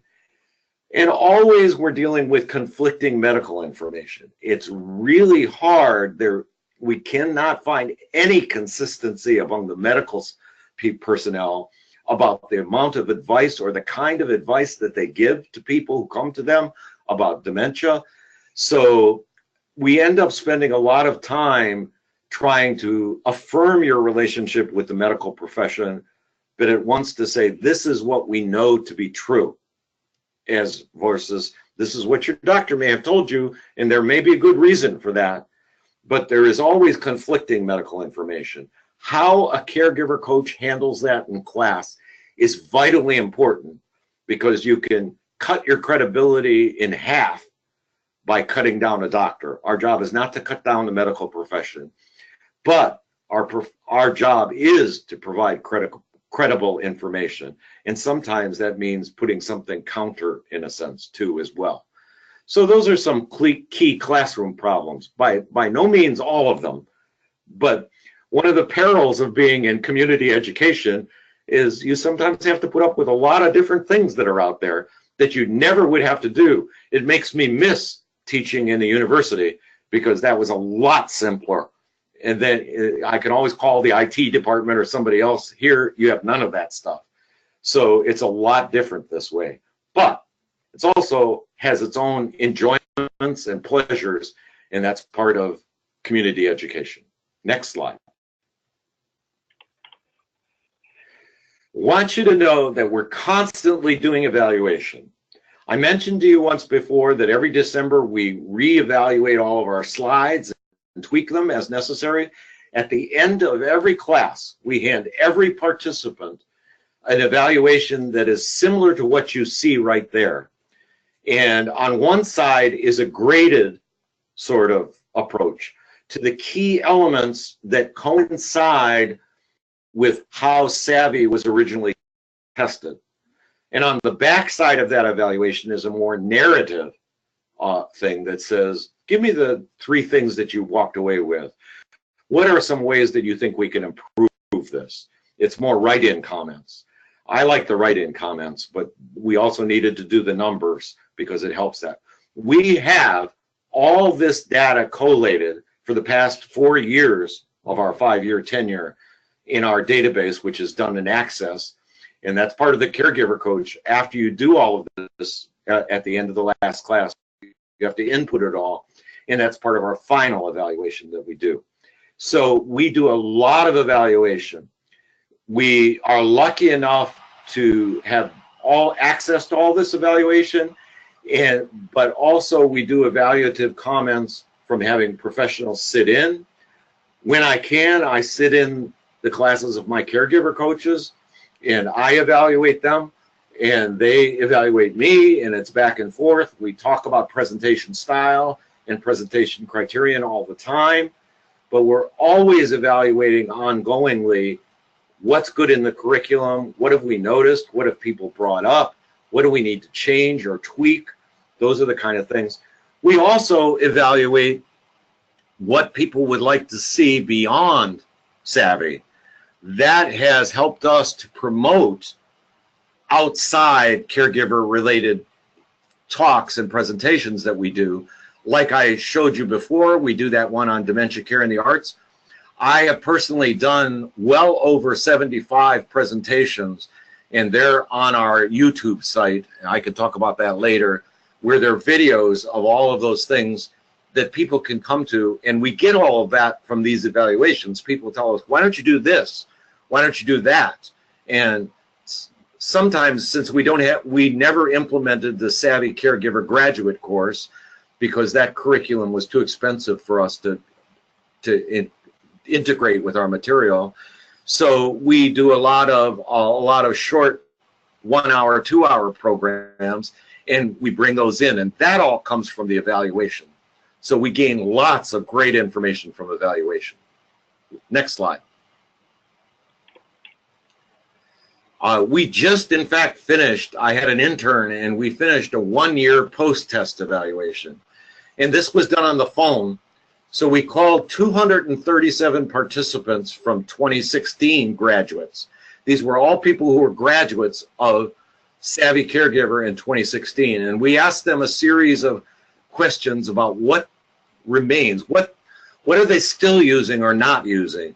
And always we're dealing with conflicting medical information. It's really hard. We cannot find any consistency among the medical personnel about the amount of advice or the kind of advice that they give to people who come to them about dementia. So we end up spending a lot of time trying to affirm your relationship with the medical profession, but it wants to say, this is what we know to be true, as versus this is what your doctor may have told you, and there may be a good reason for that, but there is always conflicting medical information. How a caregiver coach handles that in class is vitally important, because you can cut your credibility in half by cutting down a doctor. Our job is not to cut down the medical profession, but our job is to provide credible information. And sometimes that means putting something counter, in a sense, too, as well. So those are some key classroom problems. By no means all of them, but one of the perils of being in community education is you sometimes have to put up with a lot of different things that are out there that you never would have to do. It makes me miss teaching in the university, because that was a lot simpler. And then I can always call the IT department or somebody else. Here, you have none of that stuff. So it's a lot different this way. But it also has its own enjoyments and pleasures, and that's part of community education. Next slide. Want you to know that we're constantly doing evaluation. I mentioned to you once before that every December we reevaluate all of our slides and tweak them as necessary. At the end of every class, we hand every participant an evaluation that is similar to what you see right there. And on one side is a graded sort of approach to the key elements that coincide with how Savvy was originally tested. And on the back side of that evaluation is a more narrative thing that says, give me the 3 things that you walked away with. What are some ways that you think we can improve this? It's more write-in comments. I like the write-in comments, but we also needed to do the numbers because it helps that. We have all this data collated for the past 4 years of our 5-year tenure in our database, which is done in Access. And that's part of the caregiver coach. After you do all of this at the end of the last class, you have to input it all. And that's part of our final evaluation that we do. So we do a lot of evaluation. We are lucky enough to have all access to all this evaluation, but also we do evaluative comments from having professionals sit in. When I can, I sit in the classes of my caregiver coaches and I evaluate them and they evaluate me, and it's back and forth. We talk about presentation style and presentation criterion all the time, but we're always evaluating ongoingly what's good in the curriculum, what have we noticed, what have people brought up, what do we need to change or tweak. Those are the kind of things. We also evaluate what people would like to see beyond Savvy. That has helped us to promote outside caregiver related talks and presentations that we do. Like I showed you before, we do that one on dementia care in the arts. I have personally done well over 75 presentations, and they're on our YouTube site, and I can talk about that later, where there are videos of all of those things that people can come to, and we get all of that from these evaluations. People tell us, why don't you do this? Why don't you do that? And sometimes, since we never implemented the Savvy Caregiver graduate course because that curriculum was too expensive for us to integrate with our material. So we do a lot of short 1 hour, 2 hour programs, and we bring those in, and that all comes from the evaluation. So we gain lots of great information from evaluation. Next slide. We just, in fact, finished, I had an intern, and we finished a 1-year post-test evaluation. And this was done on the phone. So we called 237 participants from 2016 graduates. These were all people who were graduates of Savvy Caregiver in 2016. And we asked them a series of questions about what remains, what are they still using or not using.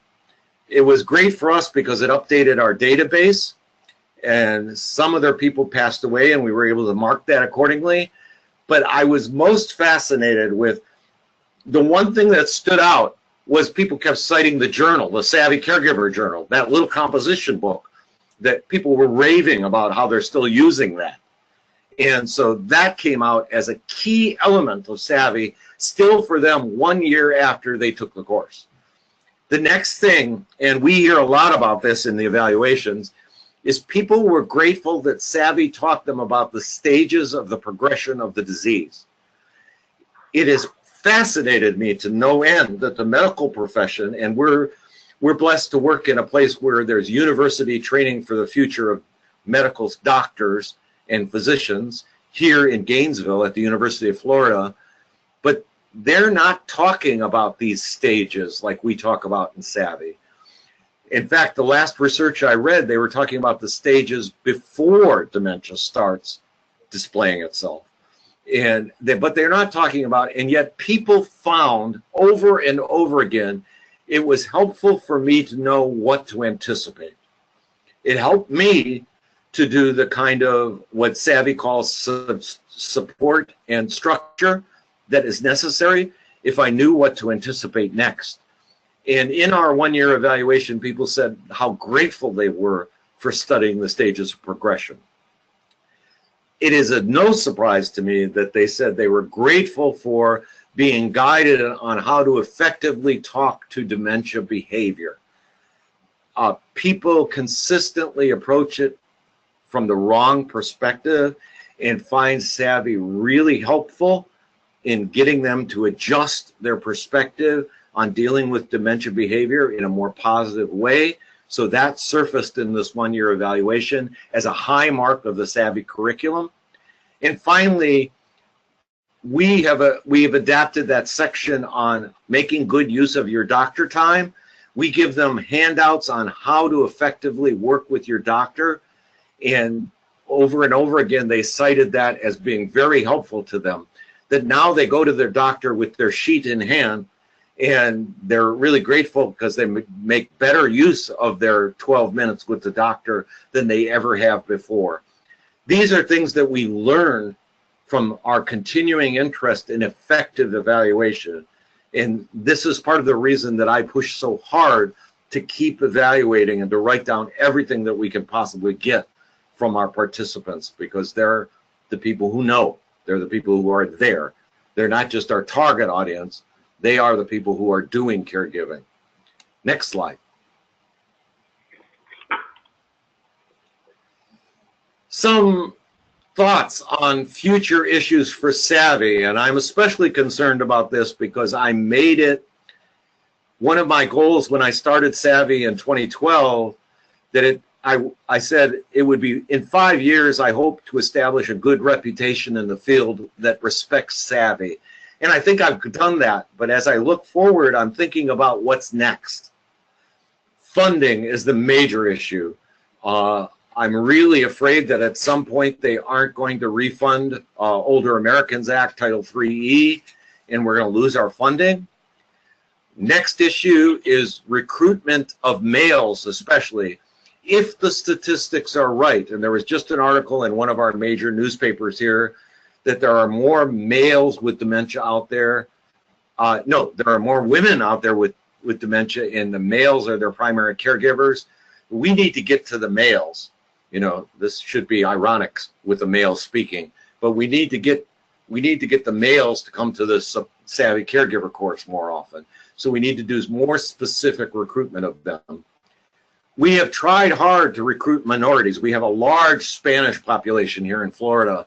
It was great for us because it updated our database, and some of their people passed away and we were able to mark that accordingly. But I was most fascinated with the one thing that stood out was people kept citing the journal, the Savvy Caregiver journal, that little composition book that people were raving about how they're still using that. And so that came out as a key element of Savvy still for them 1 year after they took the course. The next thing, and we hear a lot about this in the evaluations, is people were grateful that Savvy taught them about the stages of the progression of the disease. It has fascinated me to no end that the medical profession, and we're blessed to work in a place where there's university training for the future of medical doctors and physicians here in Gainesville at the University of Florida, but they're not talking about these stages like we talk about in Savvy. In fact, the last research I read, they were talking about the stages before dementia starts displaying itself. But they're not talking about, and yet people found over and over again, it was helpful for me to know what to anticipate. It helped me to do the kind of what Savvy calls support and structure that is necessary if I knew what to anticipate next. And in our 1 year evaluation, people said how grateful they were for studying the stages of progression. It is no surprise to me that they said they were grateful for being guided on how to effectively talk to dementia behavior. People consistently approach it from the wrong perspective and find Savvy really helpful in getting them to adjust their perspective on dealing with dementia behavior in a more positive way. So that surfaced in this 1 year evaluation as a high mark of the Savvy curriculum. And finally, we have adapted that section on making good use of your doctor time. We give them handouts on how to effectively work with your doctor, and over again they cited that as being very helpful to them, that now they go to their doctor with their sheet in hand, and they're really grateful because they make better use of their 12 minutes with the doctor than they ever have before. These are things that we learn from our continuing interest in effective evaluation. And this is part of the reason that I push so hard to keep evaluating and to write down everything that we can possibly get from our participants, because they're the people who know. They're the people who are there. They're not just our target audience. They are the people who are doing caregiving. Next slide. Some thoughts on future issues for Savvy, and I'm especially concerned about this because I made it one of my goals when I started Savvy in 2012, that I said it would be, in 5 years, I hope to establish a good reputation in the field that respects Savvy. And I think I've done that, but as I look forward, I'm thinking about what's next. Funding is the major issue. I'm really afraid that at some point they aren't going to refund Older Americans Act Title III-E, and we're going to lose our funding. Next issue is recruitment of males, especially. If the statistics are right, and there was just an article in one of our major newspapers here that there are more males with dementia out there. No, there are more women out there with dementia, and the males are their primary caregivers. We need to get to the males. You know, this should be ironic with the males speaking, but we need to get the males to come to this Savvy Caregiver course more often. So we need to do more specific recruitment of them. We have tried hard to recruit minorities. We have a large Spanish population here in Florida,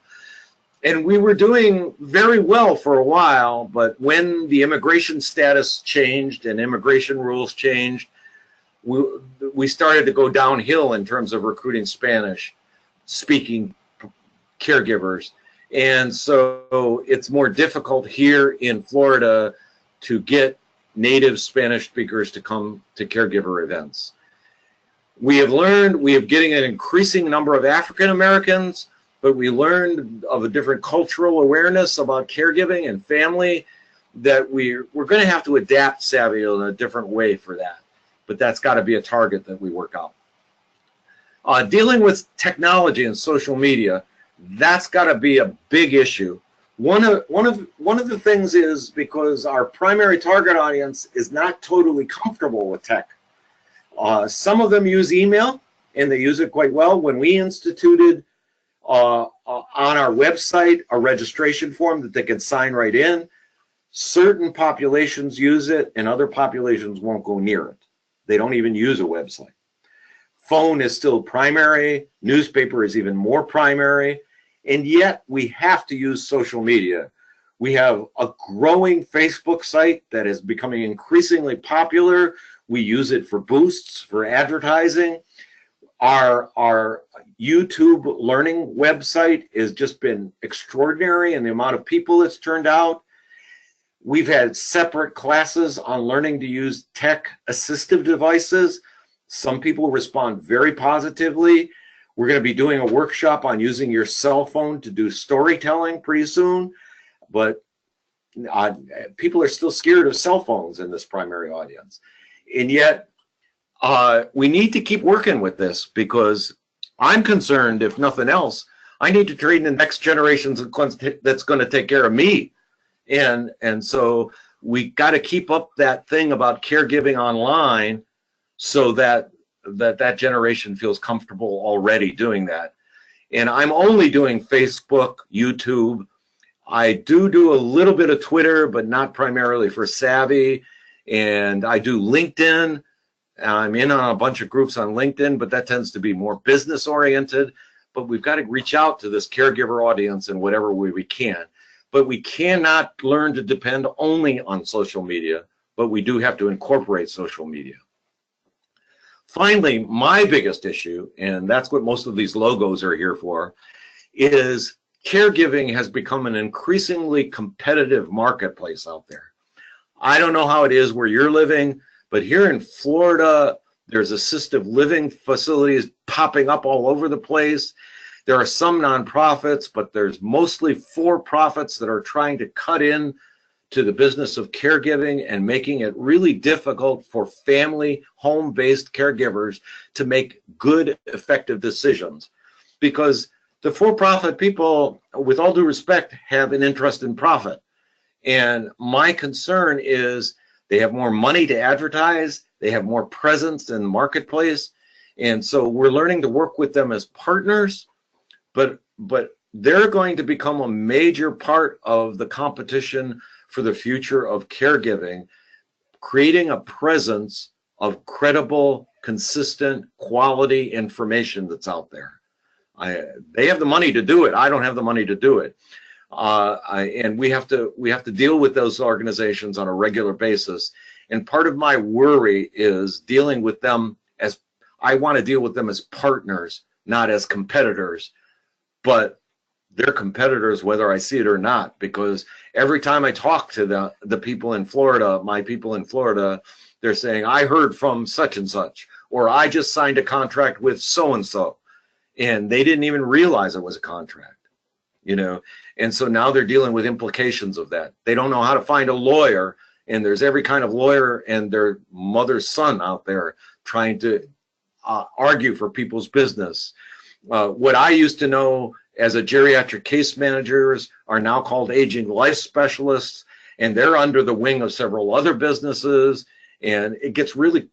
and we were doing very well for a while, but when the immigration status changed and immigration rules changed, we started to go downhill in terms of recruiting Spanish-speaking caregivers. And so it's more difficult here in Florida to get native Spanish speakers to come to caregiver events. We are getting an increasing number of African Americans, but we learned of a different cultural awareness about caregiving and family, that we're going to have to adapt Savvy in a different way for that. But that's got to be a target that we work out. Dealing with technology and social media, that's got to be a big issue. One of the things is because our primary target audience is not totally comfortable with tech. Some of them use email, and they use it quite well. When we instituted on our website a registration form that they can sign right in, certain populations use it and other populations won't go near it. They don't even use a website. Phone is still primary, newspaper is even more primary, and yet we have to use social media. We have a growing Facebook site that is becoming increasingly popular. We use it for boosts, for advertising. Our YouTube learning website has just been extraordinary in the amount of people it's turned out. We've had separate classes on learning to use tech assistive devices. Some people respond very positively. We're going to be doing a workshop on using your cell phone to do storytelling pretty soon, but people are still scared of cell phones in this primary audience. And yet, we need to keep working with this, because I'm concerned, if nothing else, I need to train the next generation that's going to take care of me. And so we got to keep up that thing about caregiving online, so that generation feels comfortable already doing that. And I'm only doing Facebook, YouTube. I do a little bit of Twitter, but not primarily for Savvy. And I do LinkedIn. I'm in on a bunch of groups on LinkedIn, but that tends to be more business oriented. But we've got to reach out to this caregiver audience in whatever way we can. But we cannot learn to depend only on social media, but we do have to incorporate social media. Finally, my biggest issue, and that's what most of these logos are here for, is caregiving has become an increasingly competitive marketplace out there. I don't know how it is where you're living, but here in Florida, there's assisted living facilities popping up all over the place. There are some nonprofits, but there's mostly for-profits that are trying to cut in to the business of caregiving and making it really difficult for family, home-based caregivers to make good, effective decisions. Because the for-profit people, with all due respect, have an interest in profit. And my concern is they have more money to advertise, they have more presence in the marketplace, and so we're learning to work with them as partners, but they're going to become a major part of the competition for the future of caregiving, creating a presence of credible, consistent, quality information that's out there. They have the money to do it. I don't have the money to do it. And we have to deal with those organizations on a regular basis. And part of my worry is dealing with them as, I want to deal with them as partners, not as competitors. But they're competitors whether I see it or not, because every time I talk to the people in Florida, my people in Florida, they're saying, I heard from such and such, or I just signed a contract with so-and-so. And they didn't even realize it was a contract, you know? And so now they're dealing with implications of that. They don't know how to find a lawyer, and there's every kind of lawyer and their mother's son out there trying to argue for people's business. What I used to know as a geriatric case managers are now called aging life specialists, and they're under the wing of several other businesses, and it gets really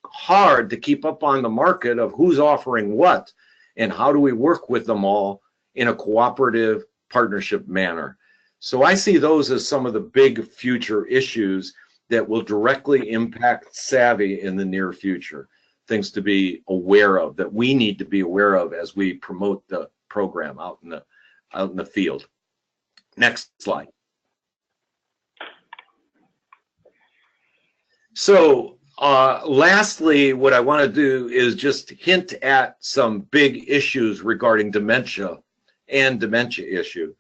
hard to keep up on the market of who's offering what and how do we work with them all in a cooperative partnership manner. So I see those as some of the big future issues that will directly impact Savvy in the near future, things to be aware of, that we need to be aware of as we promote the program out in the field. Next slide. So lastly, what I want to do is just hint at some big issues regarding dementia and dementia issue.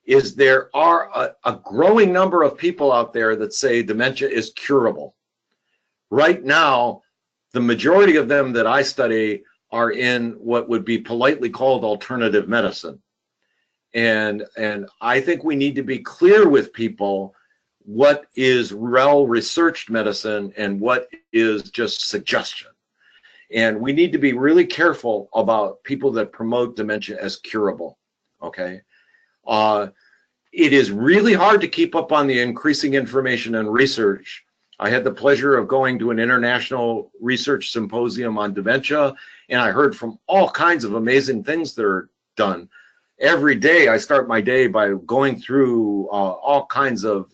Is there are a growing number of people out there that say dementia is curable. Right now, the majority of them that I study are in what would be politely called alternative medicine. And I think we need to be clear with people what is well-researched medicine and what is just suggestion. And we need to be really careful about people that promote dementia as curable, okay? It is really hard to keep up on the increasing information and research. I had the pleasure of going to an international research symposium on dementia, and I heard from all kinds of amazing things that are done. Every day I start my day by going through all kinds of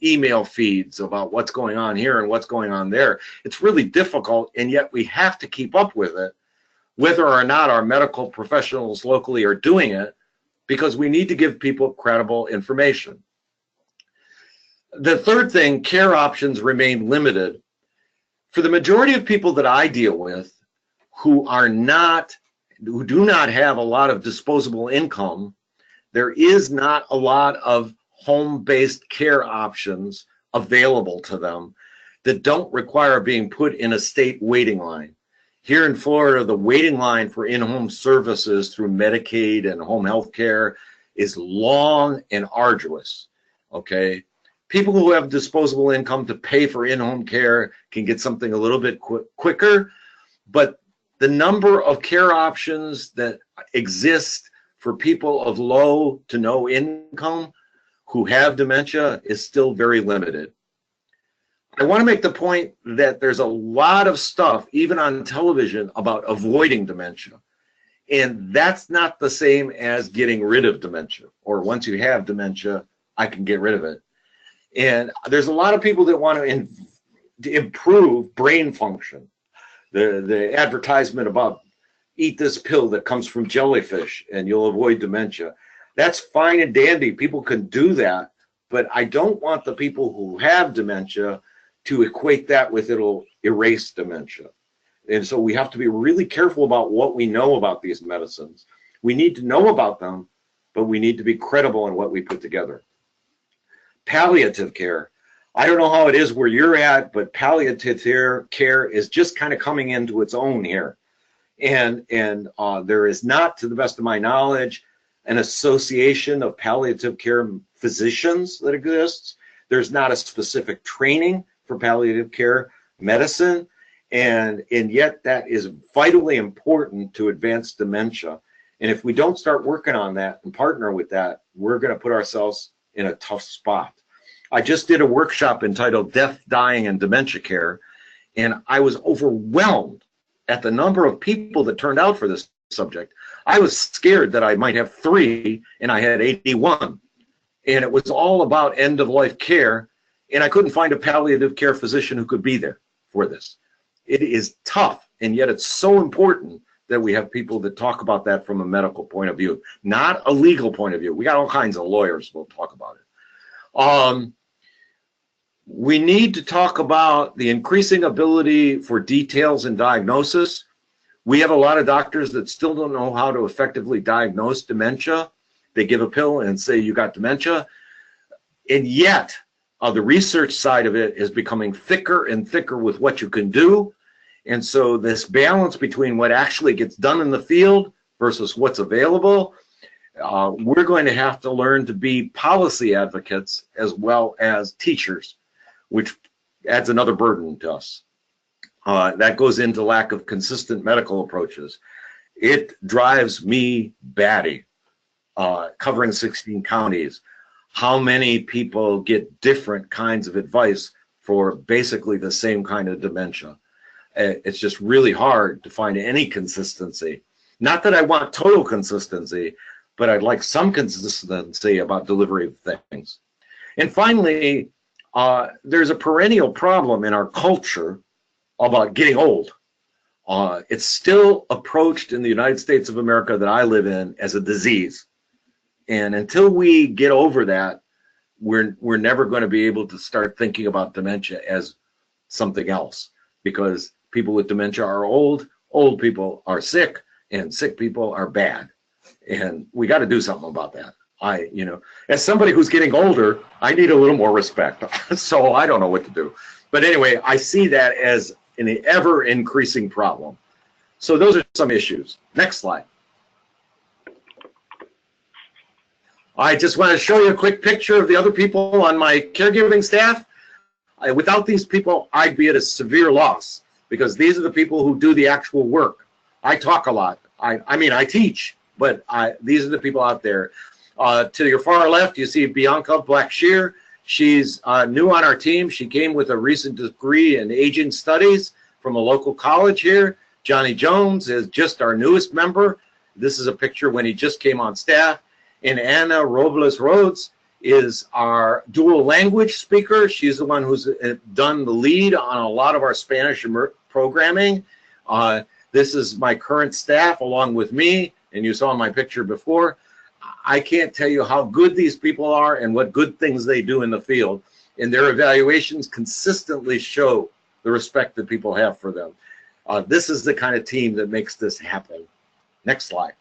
email feeds about what's going on here and what's going on there. It's really difficult, and yet we have to keep up with it, whether or not our medical professionals locally are doing it, because we need to give people credible information. The third thing, care options remain limited. For the majority of people that I deal with who do not have a lot of disposable income, there is not a lot of home-based care options available to them that don't require being put in a state waiting line. Here in Florida, the waiting line for in-home services through Medicaid and home health care is long and arduous, okay? People who have disposable income to pay for in-home care can get something a little bit quicker, but the number of care options that exist for people of low to no income who have dementia is still very limited. I want to make the point that there's a lot of stuff, even on television, about avoiding dementia. And that's not the same as getting rid of dementia, or once you have dementia, I can get rid of it. And there's a lot of people that want to improve brain function. The advertisement about eat this pill that comes from jellyfish and you'll avoid dementia. That's fine and dandy. People can do that, but I don't want the people who have dementia to equate that with it'll erase dementia. And so we have to be really careful about what we know about these medicines. We need to know about them, but we need to be credible in what we put together. Palliative care. I don't know how it is where you're at, but palliative care is just kind of coming into its own here. And there is not, to the best of my knowledge, an association of palliative care physicians that exists. There's not a specific training for palliative care medicine, and yet that is vitally important to advance dementia. And if we don't start working on that and partner with that, we're going to put ourselves in a tough spot. I just did a workshop entitled Death, Dying, and Dementia Care, and I was overwhelmed at the number of people that turned out for this subject. I was scared that I might have 3, and I had 81. And it was all about end-of-life care, and I couldn't find a palliative care physician who could be there for this. It is tough, and yet it's so important that we have people that talk about that from a medical point of view, not a legal point of view. We got all kinds of lawyers who will talk about it. We need to talk about the increasing ability for details in diagnosis. We have a lot of doctors that still don't know how to effectively diagnose dementia. They give a pill and say you got dementia. And yet, the research side of it is becoming thicker and thicker with what you can do. And so this balance between what actually gets done in the field versus what's available, we're going to have to learn to be policy advocates as well as teachers, which adds another burden to us. That goes into lack of consistent medical approaches. It drives me batty, covering 16 counties, how many people get different kinds of advice for basically the same kind of dementia. It's just really hard to find any consistency. Not that I want total consistency, but I'd like some consistency about delivery of things. And finally, there's a perennial problem in our culture about getting old. It's still approached in the United States of America that I live in as a disease. And until we get over that, we're never going to be able to start thinking about dementia as something else, because people with dementia are old people are sick, and sick people are bad. And we got to do something about that. As somebody who's getting older, I need a little more respect. So I don't know what to do. But anyway, I see that as an ever increasing problem. So those are some issues. Next slide. I just want to show you a quick picture of the other people on my caregiving staff. Without these people, I'd be at a severe loss, because these are the people who do the actual work. I talk a lot. I mean, I teach, but these are the people out there. To your far left, you see Bianca Blackshear. She's new on our team. She came with a recent degree in aging studies from a local college here. Johnny Jones is just our newest member. This is a picture when he just came on staff. And Anna Robles Rhodes is our dual language speaker. She's the one who's done the lead on a lot of our Spanish programming. This is my current staff along with me, and you saw my picture before. I can't tell you how good these people are and what good things they do in the field. And their evaluations consistently show the respect that people have for them. This is the kind of team that makes this happen. Next slide.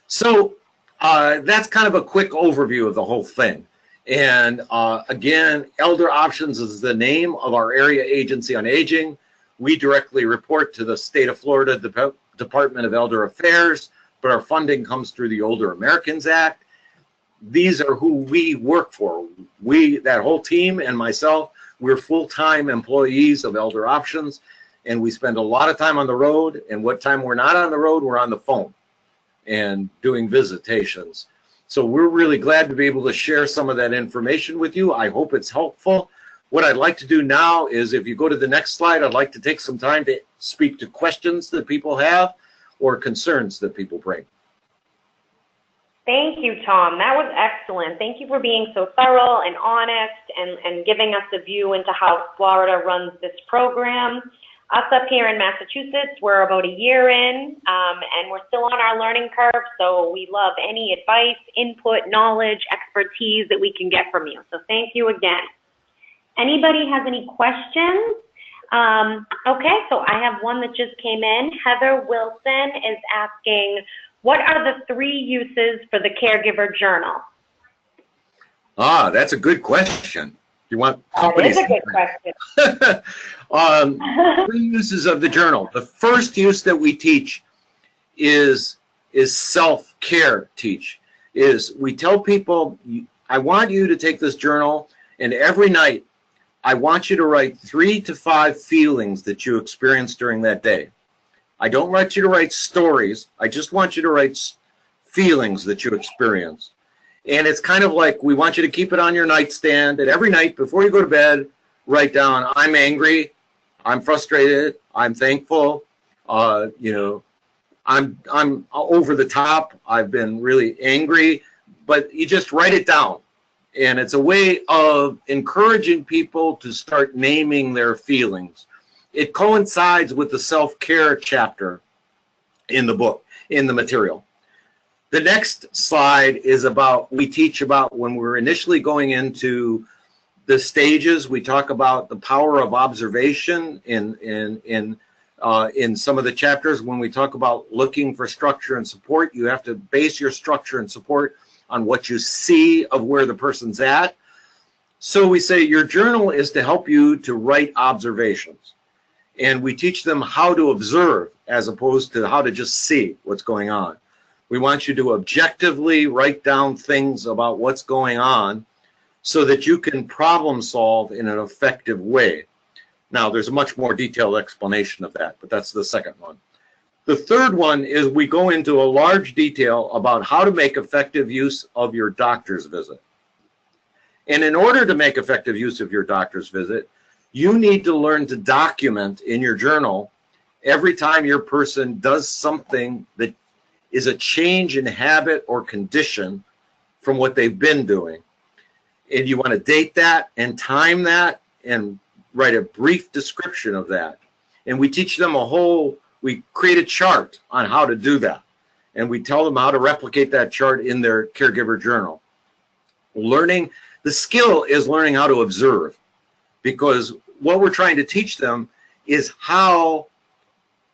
So that's kind of a quick overview of the whole thing. And again, Elder Options is the name of our area agency on aging. We directly report to the state of Florida Department of Elder Affairs, but our funding comes through the Older Americans Act. These are who we work for. That whole team and myself, we're full-time employees of Elder Options, and we spend a lot of time on the road, and what time we're not on the road, we're on the phone and doing visitations. So we're really glad to be able to share some of that information with you. I hope it's helpful. What I'd like to do now is, if you go to the next slide, I'd like to take some time to speak to questions that people have or concerns that people bring. Thank you, Tom. That was excellent. Thank you for being so thorough and honest and giving us a view into how Florida runs this program. Us up here in Massachusetts, we're about a year in, and we're still on our learning curve, so we love any advice, input, knowledge, expertise that we can get from you. So thank you again. Anybody has any questions? Okay, so I have one that just came in. Heather Wilson is asking, What are the 3 uses for the caregiver journal? Ah, that's a good question. You want companies? That is a good question. 3 uses of the journal. The first use that we teach is self-care is we tell people, I want you to take this journal, and every night I want you to write 3 to 5 feelings that you experienced during that day. I don't want you to write stories. I just want you to write feelings that you experienced. And it's kind of like we want you to keep it on your nightstand, and every night before you go to bed, write down, I'm angry, I'm frustrated, I'm thankful, you know, I'm over the top, I've been really angry, but you just write it down. And it's a way of encouraging people to start naming their feelings. It coincides with the self-care chapter in the book, in the material. The next slide is about, we teach about when we're initially going into the stages, we talk about the power of observation in some of the chapters. When we talk about looking for structure and support, you have to base your structure and support on what you see of where the person's at. So we say your journal is to help you to write observations. And we teach them how to observe as opposed to how to just see what's going on. We want you to objectively write down things about what's going on so that you can problem solve in an effective way. Now, there's a much more detailed explanation of that, but that's the second one. The third one is we go into a large detail about how to make effective use of your doctor's visit. And in order to make effective use of your doctor's visit, you need to learn to document in your journal every time your person does something that is a change in habit or condition from what they've been doing. And you want to date that and time that and write a brief description of that. And we teach them we create a chart on how to do that. And we tell them how to replicate that chart in their caregiver journal. The skill is learning how to observe, because what we're trying to teach them is how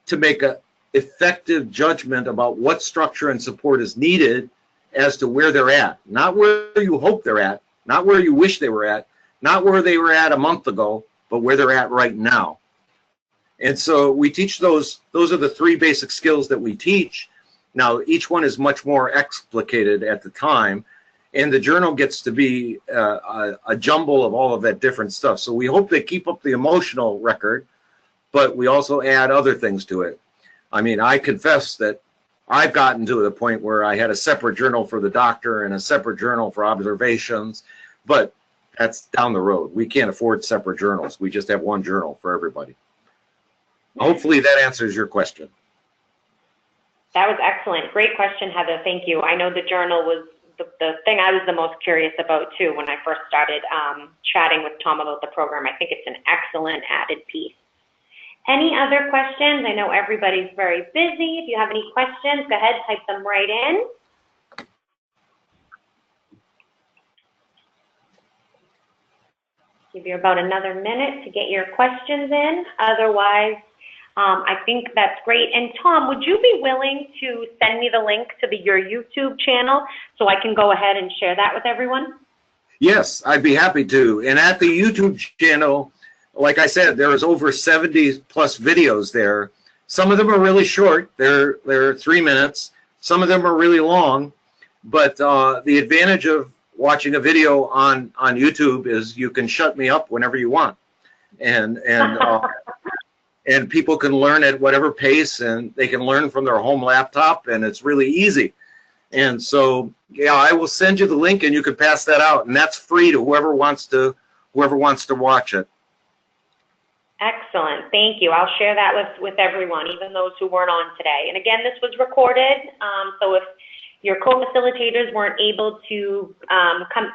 to make an effective judgment about what structure and support is needed as to where they're at. Not where you hope they're at, not where you wish they were at, not where they were at a month ago, but where they're at right now. And so we teach those are the 3 basic skills that we teach. Now, each one is much more explicated at the time, and the journal gets to be a jumble of all of that different stuff. So we hope they keep up the emotional record, but we also add other things to it. I mean, I confess that I've gotten to the point where I had a separate journal for the doctor and a separate journal for observations, but that's down the road. We can't afford separate journals. We just have one journal for everybody. Hopefully that answers your question. That was excellent. Great question, Heather. Thank you. I know the journal was the thing I was the most curious about, too, when I first started chatting with Tom about the program. I think it's an excellent added piece. Any other questions? I know everybody's very busy. If you have any questions, go ahead, type them right in. Give you about another minute to get your questions in. Otherwise, I think that's great. And Tom, would you be willing to send me the link to your YouTube channel so I can go ahead and share that with everyone? Yes, I'd be happy to. And at the YouTube channel, like I said, there is over 70 plus videos there. Some of them are really short. They're 3 minutes. Some of them are really long. But the advantage of watching a video on YouTube is you can shut me up whenever you want. And people can learn at whatever pace, and they can learn from their home laptop, and it's really easy. And so, yeah, I will send you the link, and you can pass that out, and that's free to whoever wants to watch it. Excellent. Thank you. I'll share that with everyone, even those who weren't on today. And again, this was recorded, so if your co-facilitators weren't able to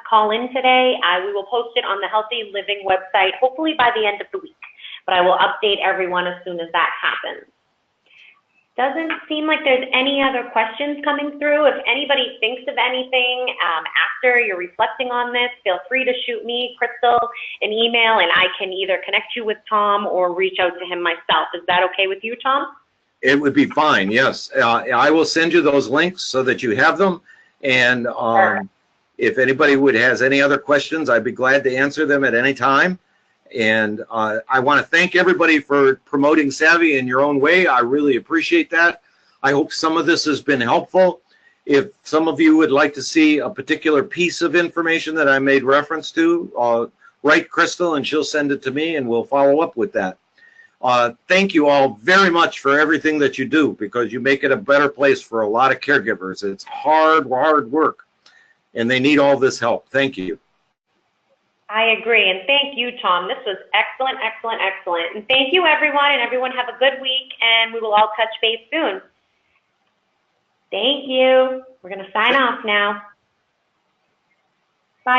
call in today, we will post it on the Healthy Living website, hopefully by the end of the week. But I will update everyone as soon as that happens. Doesn't seem like there's any other questions coming through. If anybody thinks of anything after you're reflecting on this, feel free to shoot me, Crystal, an email, and I can either connect you with Tom or reach out to him myself. Is that okay with you, Tom? It would be fine, yes. I will send you those links so that you have them. And if anybody has any other questions, I'd be glad to answer them at any time. And I want to thank everybody for promoting Savvy in your own way. I really appreciate that. I hope some of this has been helpful. If some of you would like to see a particular piece of information that I made reference to, write Crystal and she'll send it to me and we'll follow up with that. Thank you all very much for everything that you do, because you make it a better place for a lot of caregivers. It's hard work, and they need all this help. Thank you. I agree, and thank you, Tom. This was excellent, excellent, excellent. And thank you, everyone, and everyone have a good week, and we will all touch base soon. Thank you. We're going to sign off now.